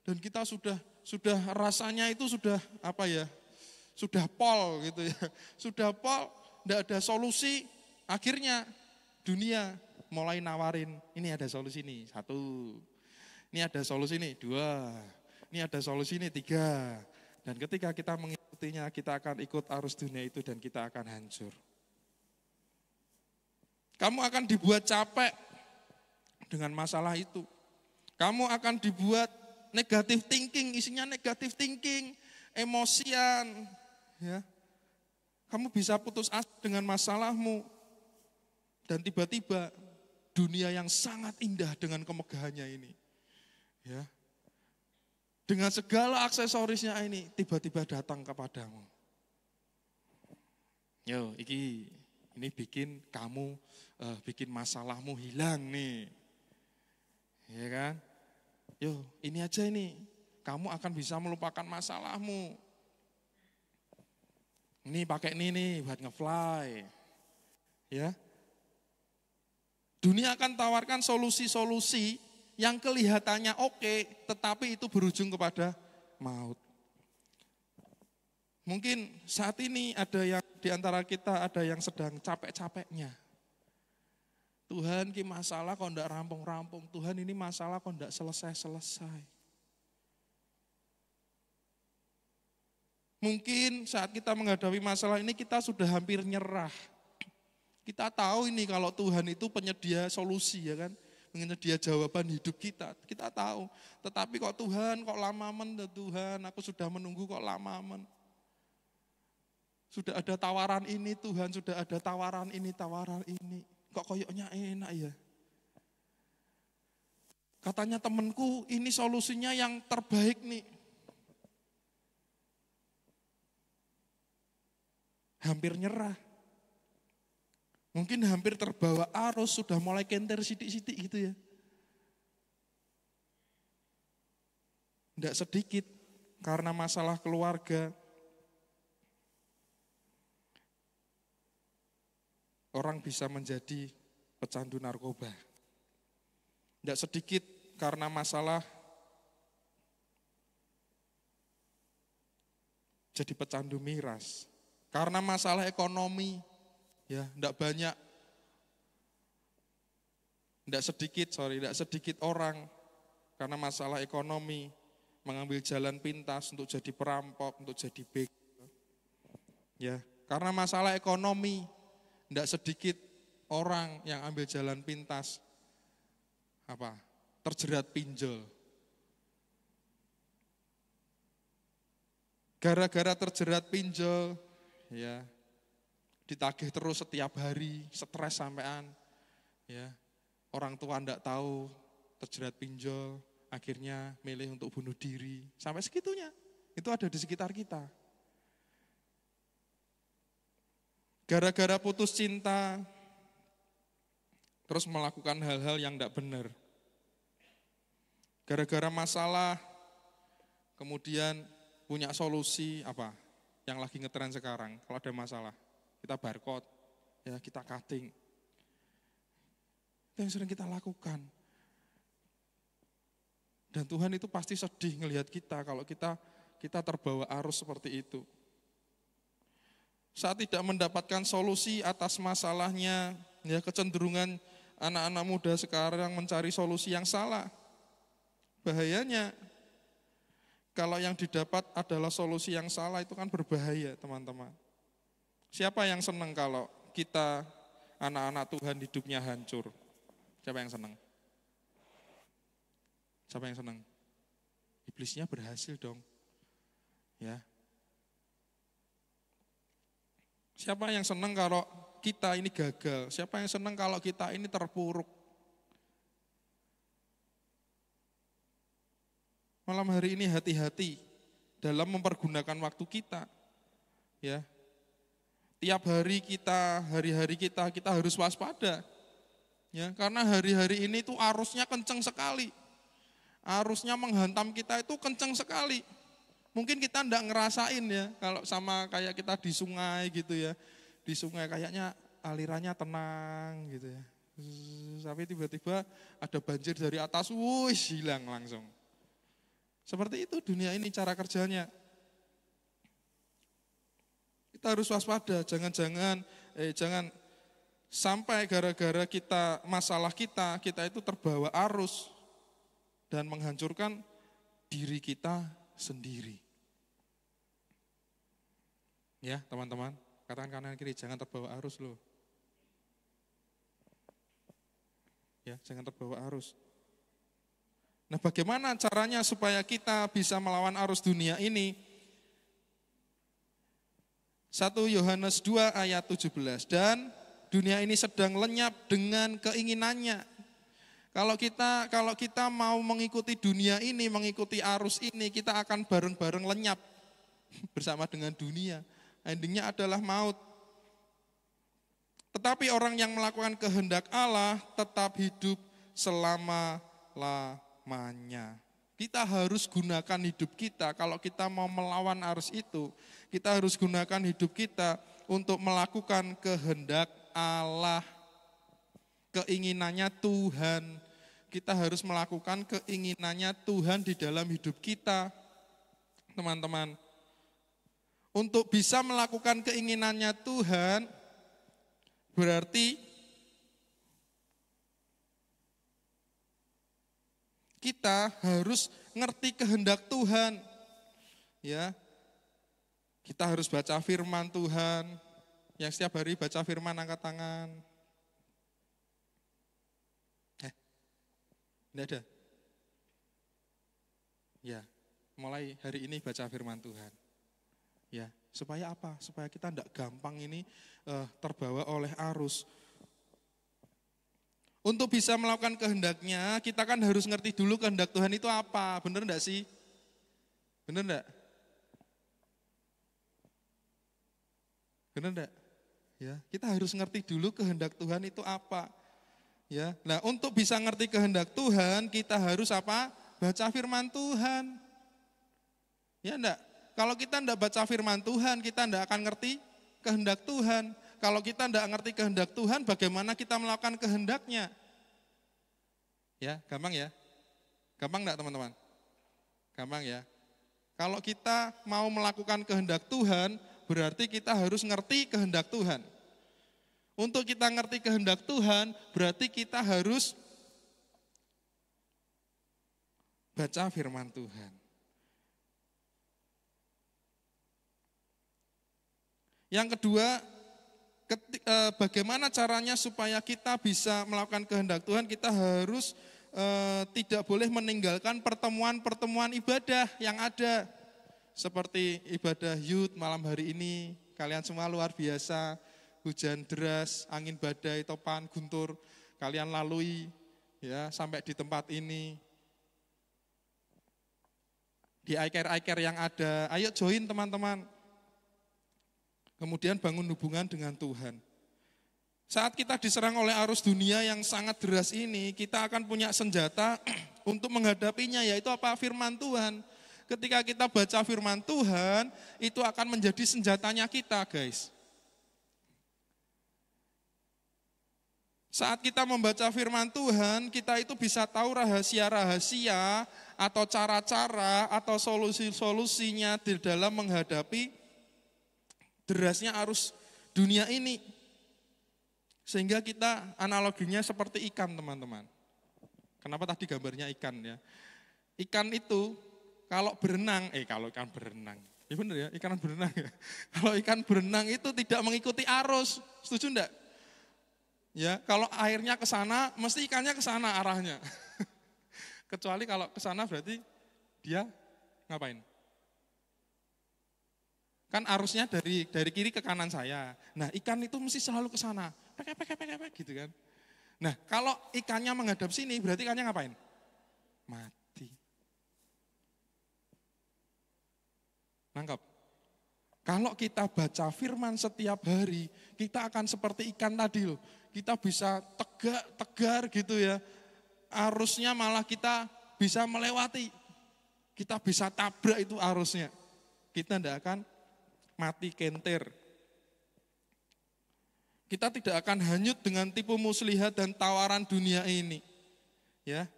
Dan kita sudah rasanya itu sudah sudah pol gitu ya. Sudah pol, tidak ada solusi, akhirnya dunia mulai nawarin, ini ada solusi nih, 1. Ini ada solusi nih, 2. Ini ada solusi nih, 3. Dan ketika kita mengikutinya, kita akan ikut arus dunia itu dan kita akan hancur. Kamu akan dibuat capek dengan masalah itu. Kamu akan dibuat negatif thinking, isinya negatif thinking, emosian. Ya. Kamu bisa putus asa dengan masalahmu. Dan tiba-tiba dunia yang sangat indah dengan kemegahannya ini. Ya, dengan segala aksesorisnya ini tiba-tiba datang kepadamu. Yo, ini bikin kamu bikin masalahmu hilang nih, ya kan? Yo, ini aja ini, kamu akan bisa melupakan masalahmu. Ini pakai ini nih buat ngefly, ya. Dunia akan tawarkan solusi-solusi yang kelihatannya oke, tetapi itu berujung kepada maut. Mungkin saat ini ada yang di antara kita ada yang sedang capek-capeknya. Tuhan, ini masalah kok enggak rampung-rampung. Tuhan, ini masalah kok enggak selesai-selesai. Mungkin saat kita menghadapi masalah ini kita sudah hampir nyerah. Kita tahu ini kalau Tuhan itu penyedia solusi, ya kan, penyedia jawaban hidup kita. Kita tahu, tetapi kok Tuhan, kok lama Tuhan, aku sudah menunggu kok lama. Sudah ada tawaran ini Tuhan, sudah ada tawaran ini. Kok koyoknya enak ya. Katanya temanku ini solusinya yang terbaik nih. Hampir nyerah. Mungkin hampir terbawa arus, sudah mulai kenter sidik-sidik gitu ya. Tidak sedikit karena masalah keluarga. Orang bisa menjadi pecandu narkoba. Tidak sedikit karena masalah jadi pecandu miras. Karena masalah ekonomi, ya tidak banyak, tidak sedikit orang karena masalah ekonomi mengambil jalan pintas untuk jadi perampok, untuk jadi begal. Ya, karena masalah ekonomi, tidak sedikit orang yang ambil jalan pintas, terjerat pinjol. Gara-gara terjerat pinjol, ya ditagih terus setiap hari, stres sampean, ya orang tua enggak tahu terjerat pinjol, akhirnya milih untuk bunuh diri, sampai segitunya. Itu ada di sekitar kita. Gara-gara putus cinta, terus melakukan hal-hal yang enggak benar. Gara-gara masalah, kemudian punya solusi yang lagi ngetren sekarang. Kalau ada masalah, kita barcode, ya kita cutting. Itu yang sering kita lakukan. Dan Tuhan itu pasti sedih ngelihat kita kalau kita terbawa arus seperti itu. Saat tidak mendapatkan solusi atas masalahnya, ya kecenderungan anak-anak muda sekarang mencari solusi yang salah. Bahayanya, kalau yang didapat adalah solusi yang salah itu kan berbahaya teman-teman. Siapa yang senang kalau kita anak-anak Tuhan hidupnya hancur? Siapa yang senang? Siapa yang senang? Iblisnya berhasil dong. Ya. Siapa yang senang kalau kita ini gagal? Siapa yang senang kalau kita ini terpuruk? Malam hari ini hati-hati dalam mempergunakan waktu kita. Ya. Tiap hari kita harus waspada. Ya, karena hari-hari ini tuh arusnya kenceng sekali. Arusnya menghantam kita itu kenceng sekali. Mungkin kita enggak ngerasain ya, kalau sama kayak kita di sungai gitu ya. Di sungai kayaknya alirannya tenang gitu ya. Tapi tiba-tiba ada banjir dari atas, hilang langsung. Seperti itu dunia ini cara kerjanya. Kita harus waspada, jangan sampai gara-gara masalah kita itu terbawa arus dan menghancurkan diri kita sendiri. Ya teman-teman, katakan kanan kiri, jangan terbawa arus loh. Ya, jangan terbawa arus. Nah, bagaimana caranya supaya kita bisa melawan arus dunia ini? 1 Yohanes 2 ayat 17, dan dunia ini sedang lenyap dengan keinginannya. Kalau kita mau mengikuti dunia ini, mengikuti arus ini, kita akan bareng-bareng lenyap bersama dengan dunia. Endingnya adalah maut. Tetapi orang yang melakukan kehendak Allah tetap hidup selama-lamanya. Kita harus gunakan hidup kita, kalau kita mau melawan arus itu, kita harus gunakan hidup kita untuk melakukan kehendak Allah. keinginannya Tuhan. Kita harus melakukan keinginannya Tuhan di dalam hidup kita, teman-teman. Untuk bisa melakukan keinginannya Tuhan, berarti kita harus ngerti kehendak Tuhan. Ya, kita harus baca firman Tuhan. Yang setiap hari baca firman, angkat tangan. Tidak ada? Ya, mulai hari ini baca firman Tuhan. Ya, supaya apa? Supaya kita tidak gampang ini terbawa oleh arus. Untuk bisa melakukan kehendaknya, kita kan harus ngerti dulu kehendak Tuhan itu apa. Benar enggak sih? Benar enggak? Benar enggak? Ya, kita harus ngerti dulu kehendak Tuhan itu apa. Ya, nah untuk bisa ngerti kehendak Tuhan, kita harus apa? Baca firman Tuhan. Ya enggak? Kalau kita enggak baca firman Tuhan, kita enggak akan ngerti kehendak Tuhan. Kalau kita enggak ngerti kehendak Tuhan, bagaimana kita melakukan kehendaknya? Ya, gampang ya? Gampang enggak teman-teman? Gampang ya? Kalau kita mau melakukan kehendak Tuhan, berarti kita harus ngerti kehendak Tuhan. Untuk kita ngerti kehendak Tuhan, berarti kita harus baca firman Tuhan. Yang kedua, bagaimana caranya supaya kita bisa melakukan kehendak Tuhan, kita harus tidak boleh meninggalkan pertemuan-pertemuan ibadah yang ada. Seperti ibadah youth malam hari ini, kalian semua luar biasa. Hujan deras, angin badai, topan, guntur, kalian lalui ya sampai di tempat ini. Di iker-iker yang ada, ayo join teman-teman. Kemudian bangun hubungan dengan Tuhan. Saat kita diserang oleh arus dunia yang sangat deras ini, kita akan punya senjata untuk menghadapinya, yaitu apa? Firman Tuhan. Ketika kita baca firman Tuhan, itu akan menjadi senjatanya kita, guys. Saat kita membaca firman Tuhan, kita itu bisa tahu rahasia-rahasia atau cara-cara atau solusi-solusinya di dalam menghadapi derasnya arus dunia ini. Sehingga kita analoginya seperti ikan, teman-teman. Kenapa tadi gambarnya ikan ya? Ikan itu kalau berenang, kalau ikan berenang, ya benar ya, ikan berenang ya. Kalau ikan berenang itu tidak mengikuti arus, setuju enggak? Ya, kalau airnya ke sana, mesti ikannya ke sana arahnya. Kecuali kalau ke sana berarti dia ngapain? Kan arusnya dari kiri ke kanan saya. Nah, ikan itu mesti selalu ke sana. Pek gitu kan. Nah, kalau ikannya menghadap sini, berarti ikannya ngapain? Mati. Nangkep? Kalau kita baca firman setiap hari, kita akan seperti ikan tadi loh. Kita bisa tegar gitu ya. Arusnya malah kita bisa melewati. Kita bisa tabrak itu arusnya. Kita tidak akan mati kenter. Kita tidak akan hanyut dengan tipu muslihat dan tawaran dunia ini. Ya.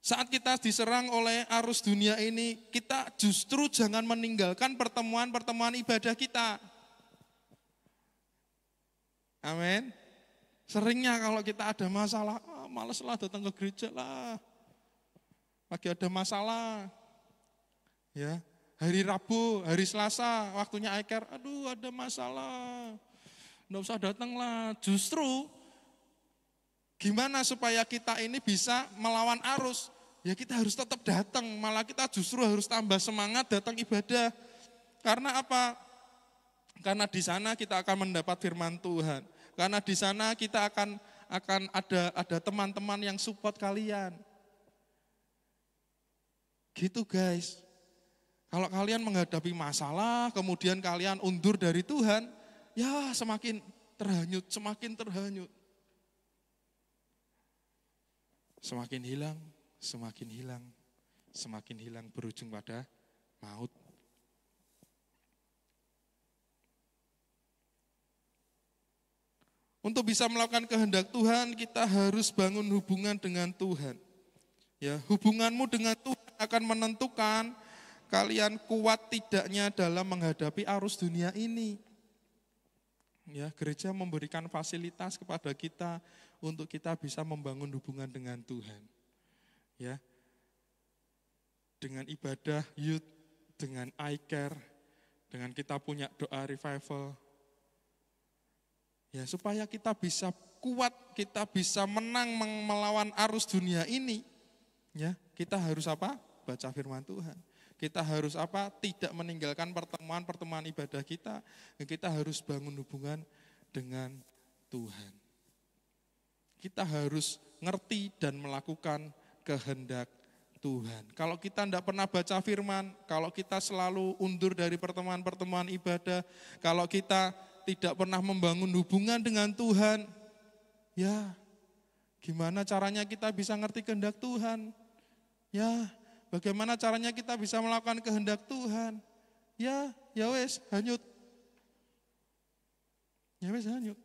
Saat kita diserang oleh arus dunia ini, kita justru jangan meninggalkan pertemuan-pertemuan ibadah kita. Amin. Seringnya kalau kita ada masalah, males lah datang ke gereja lah. Lagi ada masalah. Ya, hari Rabu, hari Selasa, waktunya iker, aduh ada masalah. Nggak usah datang lah. Justru gimana supaya kita ini bisa melawan arus? Ya kita harus tetap datang, malah kita justru harus tambah semangat datang ibadah. Karena apa? Karena di sana kita akan mendapat firman Tuhan. Karena di sana kita akan ada teman-teman yang support kalian. Gitu guys. Kalau kalian menghadapi masalah, kemudian kalian undur dari Tuhan, ya semakin terhanyut, semakin terhanyut. Semakin hilang, semakin hilang, semakin hilang berujung pada maut. Untuk bisa melakukan kehendak Tuhan, kita harus bangun hubungan dengan Tuhan. Ya, hubunganmu dengan Tuhan akan menentukan kalian kuat tidaknya dalam menghadapi arus dunia ini. Ya, gereja memberikan fasilitas kepada kita untuk kita bisa membangun hubungan dengan Tuhan. Ya. Dengan ibadah youth, dengan iCare, dengan kita punya doa revival. Ya, supaya kita bisa kuat, kita bisa menang melawan arus dunia ini. Ya, kita harus apa? Baca firman Tuhan. Kita harus apa? Tidak meninggalkan pertemuan-pertemuan ibadah kita. Kita harus bangun hubungan dengan Tuhan. Kita harus ngerti dan melakukan kehendak Tuhan. Kalau kita tidak pernah baca firman, kalau kita selalu undur dari pertemuan-pertemuan ibadah, kalau kita tidak pernah membangun hubungan dengan Tuhan, ya gimana caranya kita bisa ngerti kehendak Tuhan? Ya, bagaimana caranya kita bisa melakukan kehendak Tuhan? Ya wes, hanyut. Ya wes, hanyut.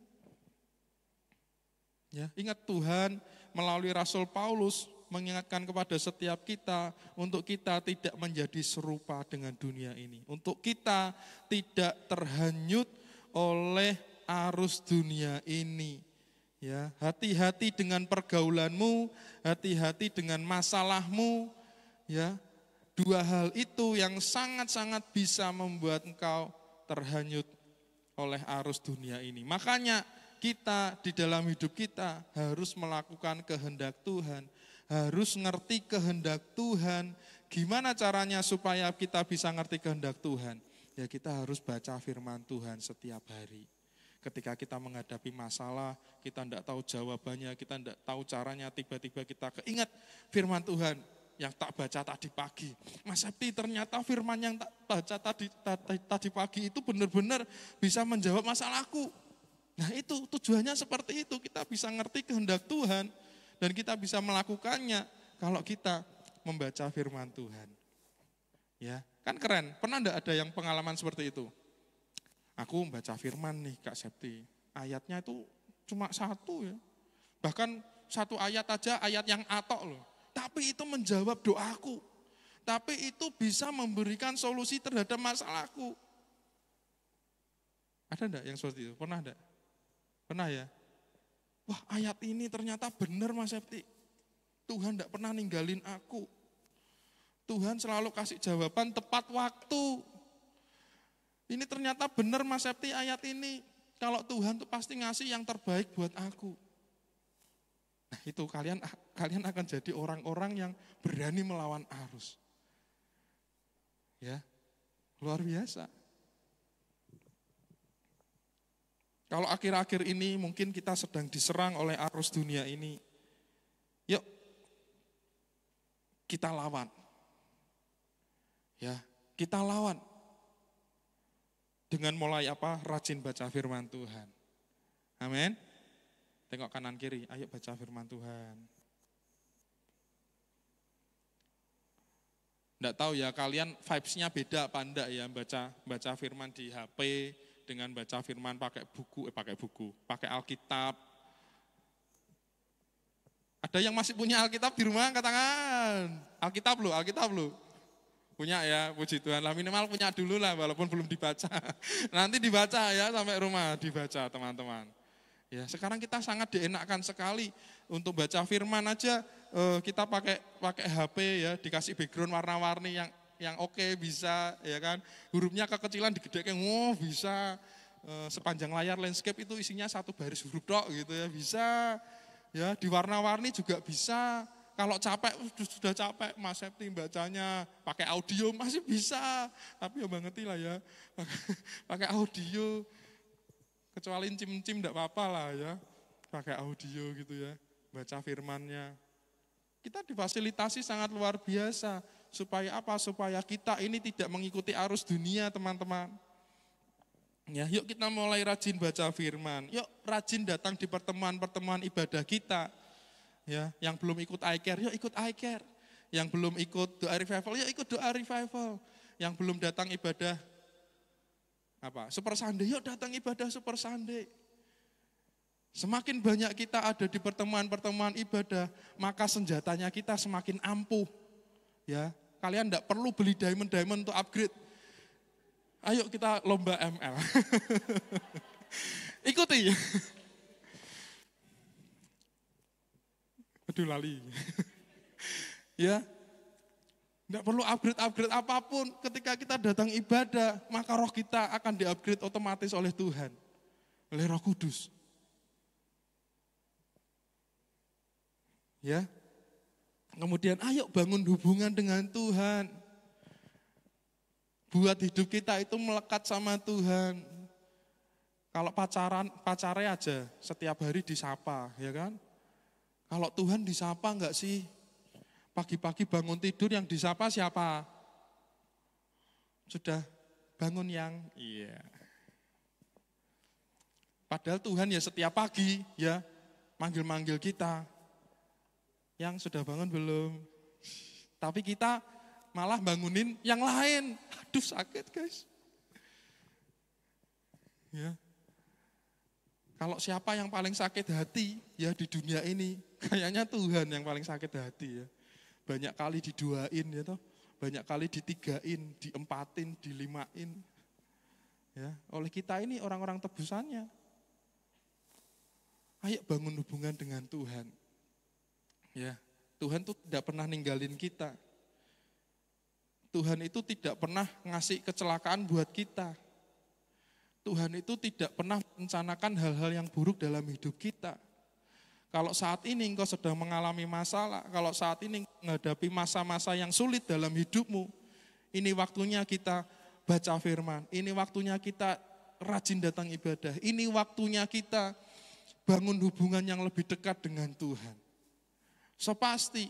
Ya, ingat Tuhan melalui Rasul Paulus mengingatkan kepada setiap kita untuk kita tidak menjadi serupa dengan dunia ini. Untuk kita tidak terhanyut oleh arus dunia ini. Ya, hati-hati dengan pergaulanmu, hati-hati dengan masalahmu. Ya, dua hal itu yang sangat-sangat bisa membuat engkau terhanyut oleh arus dunia ini. Makanya kita di dalam hidup kita harus melakukan kehendak Tuhan, harus ngerti kehendak Tuhan. Gimana caranya supaya kita bisa ngerti kehendak Tuhan? Ya, kita harus baca firman Tuhan setiap hari. Ketika kita menghadapi masalah, kita tidak tahu jawabannya, kita tidak tahu caranya, tiba-tiba kita keingat firman Tuhan yang tak baca tadi pagi. Mas Septi, ternyata firman yang tak baca tadi pagi itu benar-benar bisa menjawab masalahku. Nah, itu tujuannya seperti itu, kita bisa ngerti kehendak Tuhan dan kita bisa melakukannya kalau kita membaca firman Tuhan. Ya, kan keren. Pernah enggak ada yang pengalaman seperti itu? Aku membaca firman nih Kak Septi. Ayatnya itu cuma satu ya. Bahkan satu ayat aja, ayat yang atok loh. Tapi itu menjawab doaku. Tapi itu bisa memberikan solusi terhadap masalahku. Ada enggak yang seperti itu? Pernah enggak? Pernah ya? Wah, ayat ini ternyata benar Mas Septi. Tuhan enggak pernah ninggalin aku. Tuhan selalu kasih jawaban tepat waktu. Ini ternyata benar Mas Septi ayat ini. Kalau Tuhan tuh pasti ngasih yang terbaik buat aku. Nah, itu kalian akan jadi orang-orang yang berani melawan arus. Ya, luar biasa. Kalau akhir-akhir ini mungkin kita sedang diserang oleh arus dunia ini. Yuk, kita lawan. Ya, kita lawan. Dengan mulai apa? Rajin baca firman Tuhan. Amin. Tengok kanan kiri, ayo baca firman Tuhan. Nggak tahu ya kalian vibes-nya beda apa enggak ya baca firman di HP dengan baca firman pakai Alkitab. Ada yang masih punya Alkitab di rumah angkat tangan. Alkitab lu. Punya ya, puji Tuhan lah, minimal punya dulu lah walaupun belum dibaca. Nanti dibaca ya sampai rumah, dibaca teman-teman. Ya, sekarang kita sangat dienakkan sekali untuk baca firman aja, kita pakai HP ya, dikasih background warna-warni yang oke, bisa ya kan. Hurufnya kekecilan digedekan, bisa. Sepanjang layar landscape itu isinya satu baris huruf tok gitu ya, bisa. Ya, diwarna-warni juga bisa. Kalau capek, sudah capek, Mas Septi bacanya pakai audio masih bisa. Tapi ya ngerti lah ya, pakai audio. Kecuali cim-cim enggak apa-apa lah ya, pakai audio gitu ya, baca firmannya. Kita difasilitasi sangat luar biasa. Supaya apa? Supaya kita ini tidak mengikuti arus dunia teman-teman. Ya, yuk kita mulai rajin baca firman. Yuk rajin datang di pertemuan-pertemuan ibadah kita. Ya, yang belum ikut iCare, yuk ikut iCare. Yang belum ikut doa revival, yuk ikut doa revival. Yang belum datang ibadah Super Sunday, yuk datang ibadah Super Sunday. Semakin banyak kita ada di pertemuan-pertemuan ibadah, maka senjatanya kita semakin ampuh. Ya, kalian enggak perlu beli diamond untuk upgrade. Ayo kita lomba ML. Ikuti. Aduh lali. Ya, enggak perlu upgrade apapun. Ketika kita datang ibadah, maka roh kita akan di-upgrade otomatis oleh Tuhan. Oleh Roh Kudus. Ya. Kemudian ayo bangun hubungan dengan Tuhan. Buat hidup kita itu melekat sama Tuhan. Kalau pacarnya aja setiap hari disapa, ya kan? Kalau Tuhan disapa enggak sih? Pagi-pagi bangun tidur yang disapa siapa? Sudah bangun yang? Iya. Padahal Tuhan ya setiap pagi ya manggil-manggil kita. Yang sudah bangun belum? Tapi kita malah bangunin yang lain. Aduh sakit guys. Ya. Kalau siapa yang paling sakit hati ya di dunia ini, kayaknya Tuhan yang paling sakit hati ya. Banyak kali diduain ya toh, banyak kali ditigain, diempatin, dilimain. Ya, oleh kita ini orang-orang tebusannya. Ayo bangun hubungan dengan Tuhan. Ya, Tuhan itu tidak pernah ninggalin kita. Tuhan itu tidak pernah ngasih kecelakaan buat kita. Tuhan itu tidak pernah merencanakan hal-hal yang buruk dalam hidup kita. Kalau saat ini engkau sedang mengalami masalah, kalau saat ini menghadapi masa-masa yang sulit dalam hidupmu, ini waktunya kita baca firman, ini waktunya kita rajin datang ibadah, ini waktunya kita bangun hubungan yang lebih dekat dengan Tuhan. So pasti,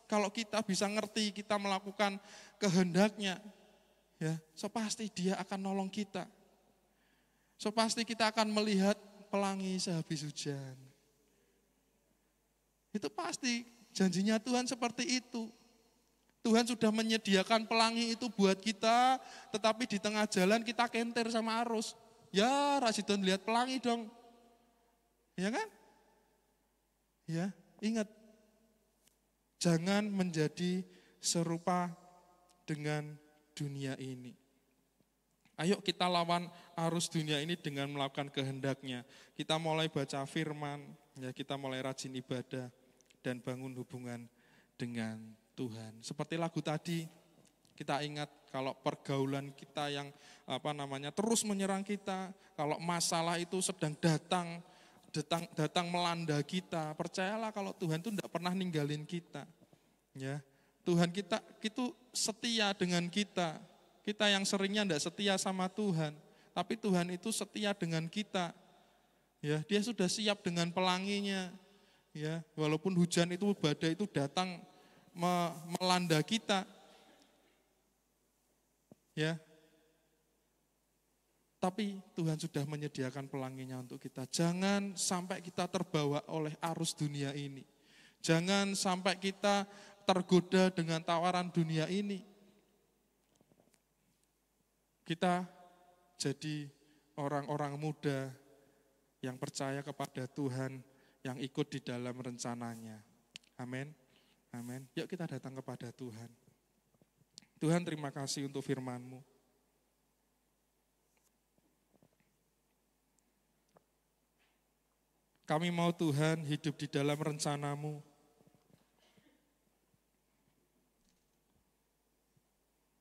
kalau kita bisa ngerti, kita melakukan kehendaknya, ya, so pasti Dia akan nolong kita. So pasti kita akan melihat pelangi sehabis hujan. Itu pasti janjinya Tuhan seperti itu. Tuhan sudah menyediakan pelangi itu buat kita, tetapi di tengah jalan kita kentir sama arus. Ya, Rasidon lihat pelangi dong. Ya kan? Ya, ingat. Jangan menjadi serupa dengan dunia ini. Ayo kita lawan arus dunia ini dengan melakukan kehendaknya. Kita mulai baca firman, ya kita mulai rajin ibadah dan bangun hubungan dengan Tuhan. Seperti lagu tadi, kita ingat kalau pergaulan kita yang terus menyerang kita, kalau masalah itu sedang datang melanda kita, percayalah kalau Tuhan itu tidak pernah ninggalin kita. Ya, Tuhan kita itu setia dengan kita. Kita yang seringnya tidak setia sama Tuhan, tapi Tuhan itu setia dengan kita. Ya, Dia sudah siap dengan pelanginya. Ya, walaupun hujan itu, badai itu datang melanda kita. Ya. Tapi Tuhan sudah menyediakan pelanginya untuk kita. Jangan sampai kita terbawa oleh arus dunia ini. Jangan sampai kita tergoda dengan tawaran dunia ini. Kita jadi orang-orang muda yang percaya kepada Tuhan, yang ikut di dalam rencananya. Amin. Amin. Yuk kita datang kepada Tuhan. Tuhan, terima kasih untuk firman-Mu. Kami mau Tuhan hidup di dalam rencana-Mu.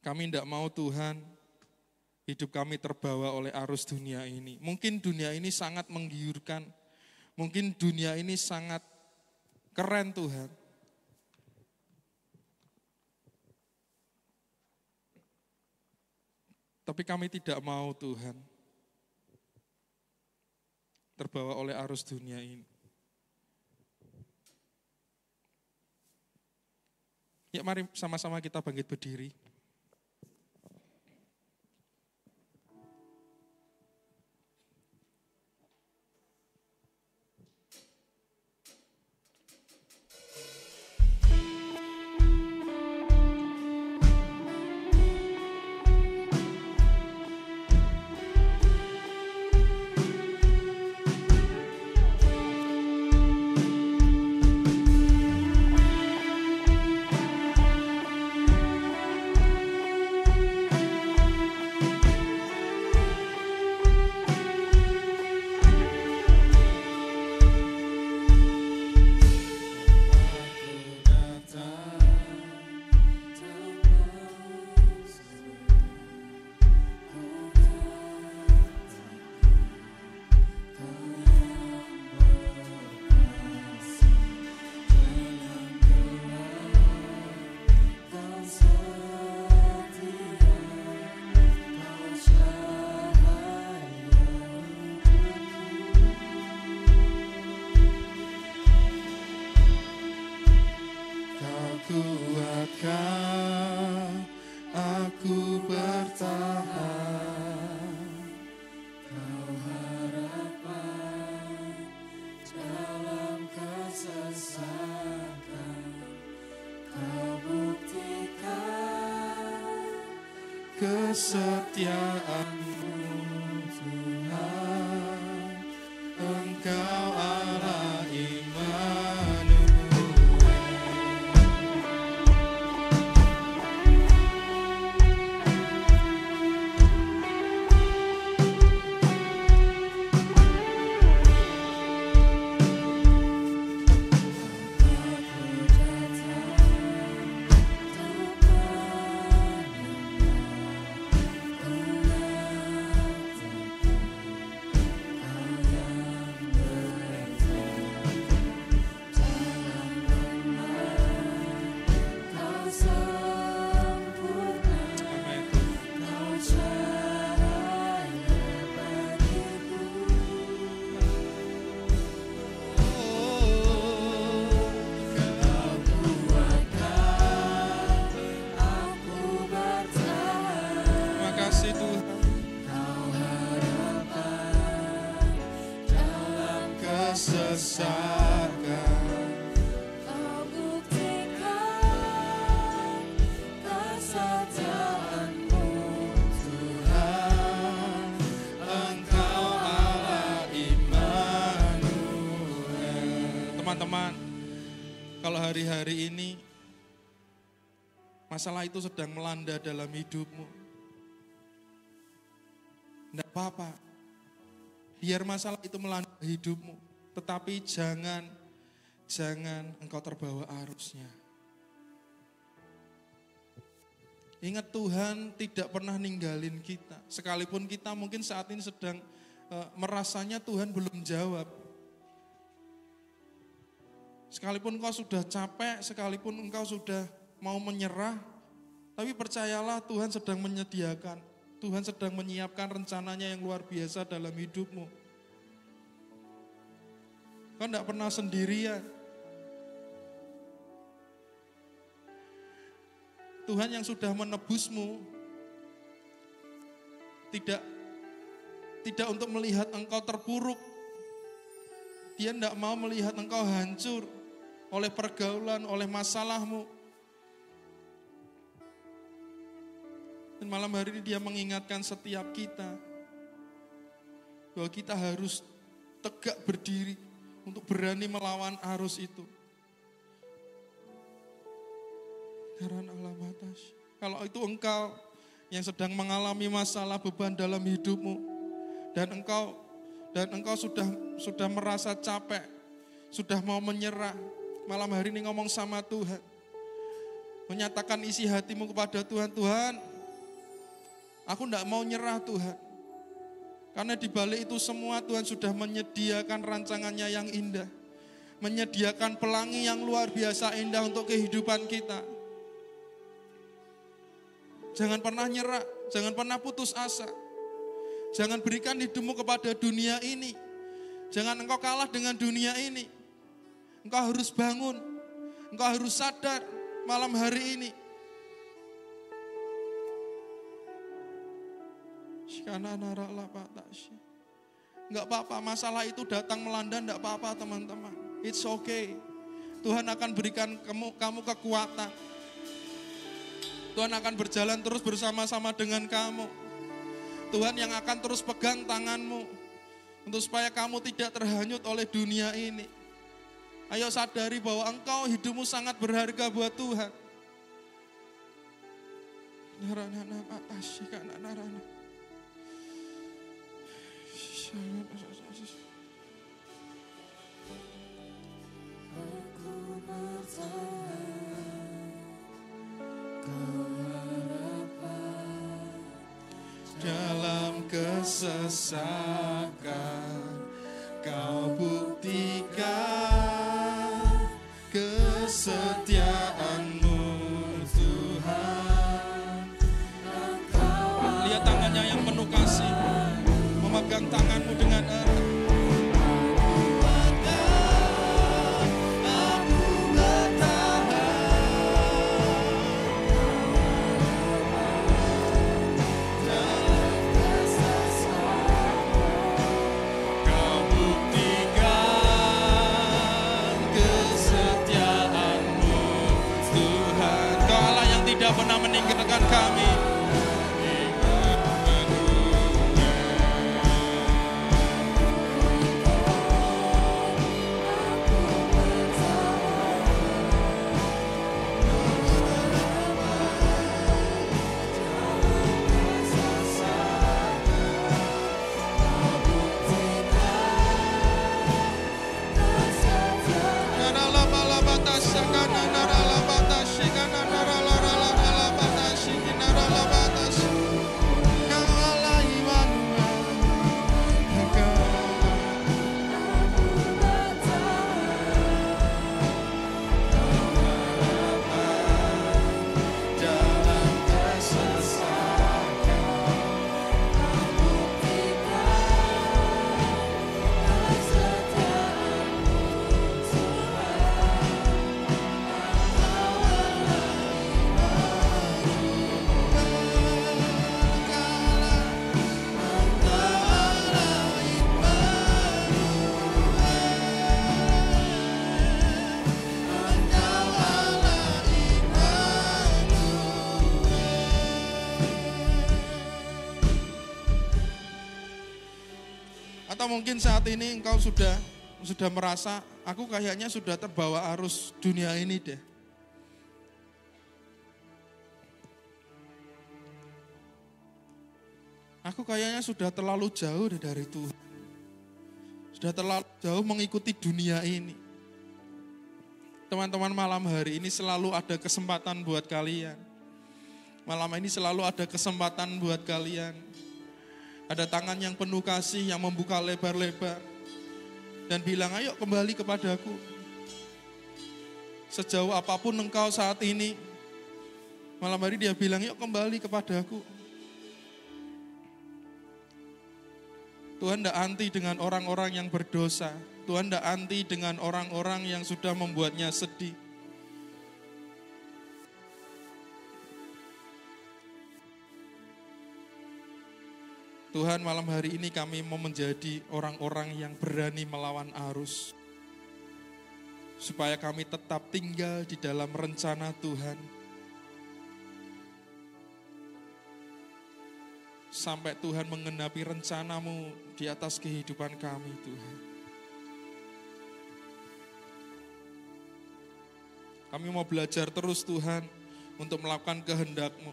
Kami tidak mau Tuhan hidup kami terbawa oleh arus dunia ini. Mungkin dunia ini sangat menggiurkan. Mungkin dunia ini sangat keren Tuhan. Tapi kami tidak mau Tuhan terbawa oleh arus dunia ini. Ya mari sama-sama kita bangkit berdiri. kuatkan aku bertahan. Kau harapan dalam kesesakan, kau buktikan kesetiaanmu Tuhan, Engkau Allah Immanuel. Teman-teman, kalau hari-hari ini masalah itu sedang melanda dalam hidupmu, tidak apa-apa. Biar masalah itu melanda hidupmu, tetapi jangan engkau terbawa arusnya. Ingat, Tuhan tidak pernah ninggalin kita. Sekalipun kita mungkin saat ini sedang merasanya Tuhan belum jawab. Sekalipun engkau sudah capek, sekalipun engkau sudah mau menyerah, tapi percayalah Tuhan sedang menyediakan, Tuhan sedang menyiapkan rencananya yang luar biasa dalam hidupmu. Kau tidak pernah sendirian. Tuhan yang sudah menebusmu, tidak untuk melihat engkau terpuruk. Dia tidak mau melihat engkau hancur oleh pergaulan, oleh masalahmu. Dan malam hari ini dia mengingatkan setiap kita bahwa kita harus tegak berdiri untuk berani melawan arus itu. Kalau itu engkau yang sedang mengalami masalah beban dalam hidupmu dan engkau sudah merasa capek, sudah mau menyerah, malam hari ini ngomong sama Tuhan. Menyatakan isi hatimu kepada Tuhan, Tuhan, aku tidak mau nyerah Tuhan. Karena di balik itu semua Tuhan sudah menyediakan rancangannya yang indah. Menyediakan pelangi yang luar biasa indah untuk kehidupan kita. Jangan pernah nyerah, jangan pernah putus asa. Jangan berikan hidupmu kepada dunia ini. Jangan engkau kalah dengan dunia ini. Engkau harus bangun. Engkau harus sadar malam hari ini. Enggak apa-apa, masalah itu datang melanda, enggak apa-apa teman-teman. It's okay. Tuhan akan berikan kamu kekuatan. Tuhan akan berjalan terus bersama-sama dengan kamu. Tuhan yang akan terus pegang tanganmu untuk supaya kamu tidak terhanyut oleh dunia ini. Ayo sadari bahwa engkau hidupmu sangat berharga buat Tuhan. Dalam kesesakan kau buktikan kesetiaanmu Tuhan. Lihat tangannya yang penuh kasih memegang tanganmu dengan erat. pernah meninggalkan kami. Atau mungkin saat ini engkau sudah merasa, aku kayaknya sudah terbawa arus dunia ini deh. Aku kayaknya sudah terlalu jauh dari Tuhan. Sudah terlalu jauh mengikuti dunia ini. Teman-teman, malam hari ini selalu ada kesempatan buat kalian. Malam ini selalu ada kesempatan buat kalian. Ada tangan yang penuh kasih yang membuka lebar-lebar. Dan bilang, ayo kembali kepadaku. Sejauh apapun engkau saat ini. Malam hari dia bilang, yuk kembali kepadaku. Tuhan tidak anti dengan orang-orang yang berdosa. Tuhan tidak anti dengan orang-orang yang sudah membuatnya sedih. Tuhan, malam hari ini kami mau menjadi orang-orang yang berani melawan arus. Supaya kami tetap tinggal di dalam rencana Tuhan. Sampai Tuhan menggenapi rencana-Mu di atas kehidupan kami, Tuhan. Kami mau belajar terus, Tuhan, untuk melakukan kehendak-Mu,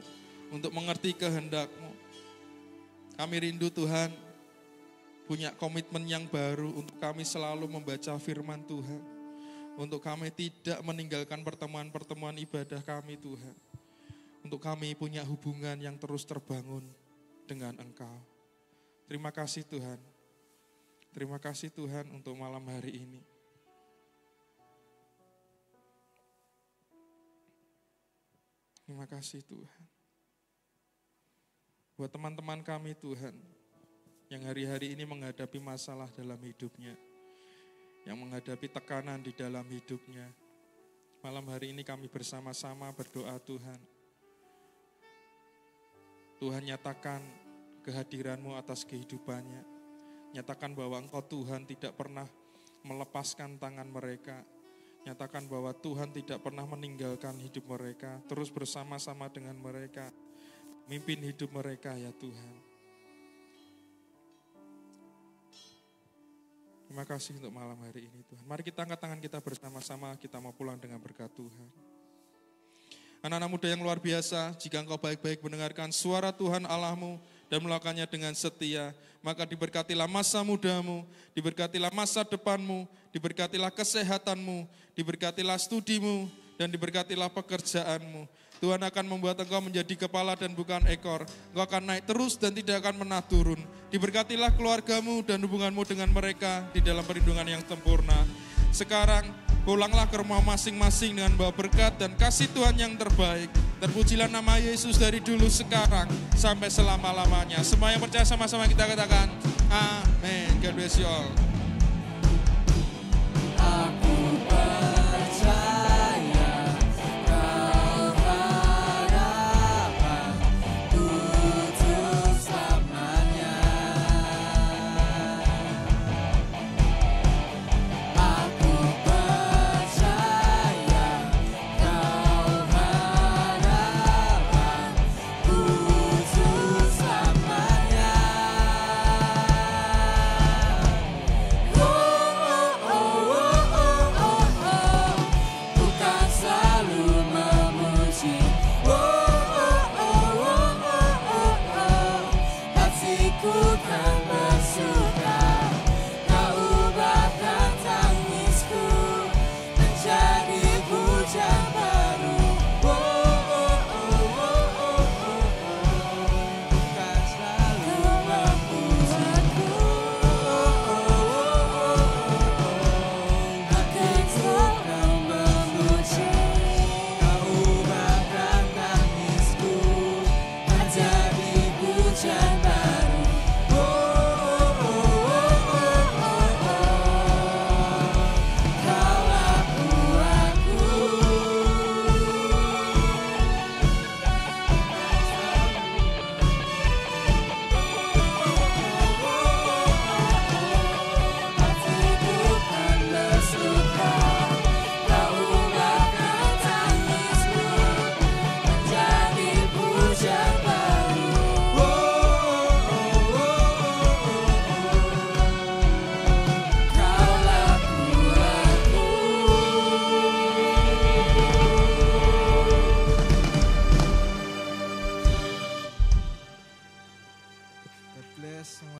untuk mengerti kehendak-Mu. Kami rindu, Tuhan, punya komitmen yang baru untuk kami selalu membaca firman Tuhan. Untuk kami tidak meninggalkan pertemuan-pertemuan ibadah kami, Tuhan. Untuk kami punya hubungan yang terus terbangun dengan Engkau. Terima kasih, Tuhan. Terima kasih, Tuhan, untuk malam hari ini. Terima kasih, Tuhan. Buat teman-teman kami, Tuhan, yang hari-hari ini menghadapi masalah dalam hidupnya, yang menghadapi tekanan di dalam hidupnya. Malam hari ini kami bersama-sama berdoa, Tuhan. Tuhan, nyatakan kehadiran-Mu atas kehidupannya. Nyatakan bahwa Engkau, Tuhan, tidak pernah melepaskan tangan mereka. Nyatakan bahwa Tuhan tidak pernah meninggalkan hidup mereka, terus bersama-sama dengan mereka. Mimpin hidup mereka, ya Tuhan. Terima kasih untuk malam hari ini, Tuhan. Mari kita angkat tangan kita bersama-sama, kita mau pulang dengan berkat Tuhan. Anak-anak muda yang luar biasa, jika engkau baik-baik mendengarkan suara Tuhan Allahmu dan melakukannya dengan setia, maka diberkatilah masa mudamu, diberkatilah masa depanmu, diberkatilah kesehatanmu, diberkatilah studimu, dan diberkatilah pekerjaanmu. Tuhan akan membuat engkau menjadi kepala dan bukan ekor. Engkau akan naik terus dan tidak akan pernah turun. Diberkatilah keluargamu dan hubunganmu dengan mereka di dalam perlindungan yang sempurna. Sekarang pulanglah ke rumah masing-masing dengan bawa berkat dan kasih Tuhan yang terbaik. Terpujilah nama Yesus dari dulu, sekarang, sampai selama-lamanya. Semua yang percaya sama-sama kita katakan, amin. God bless you all.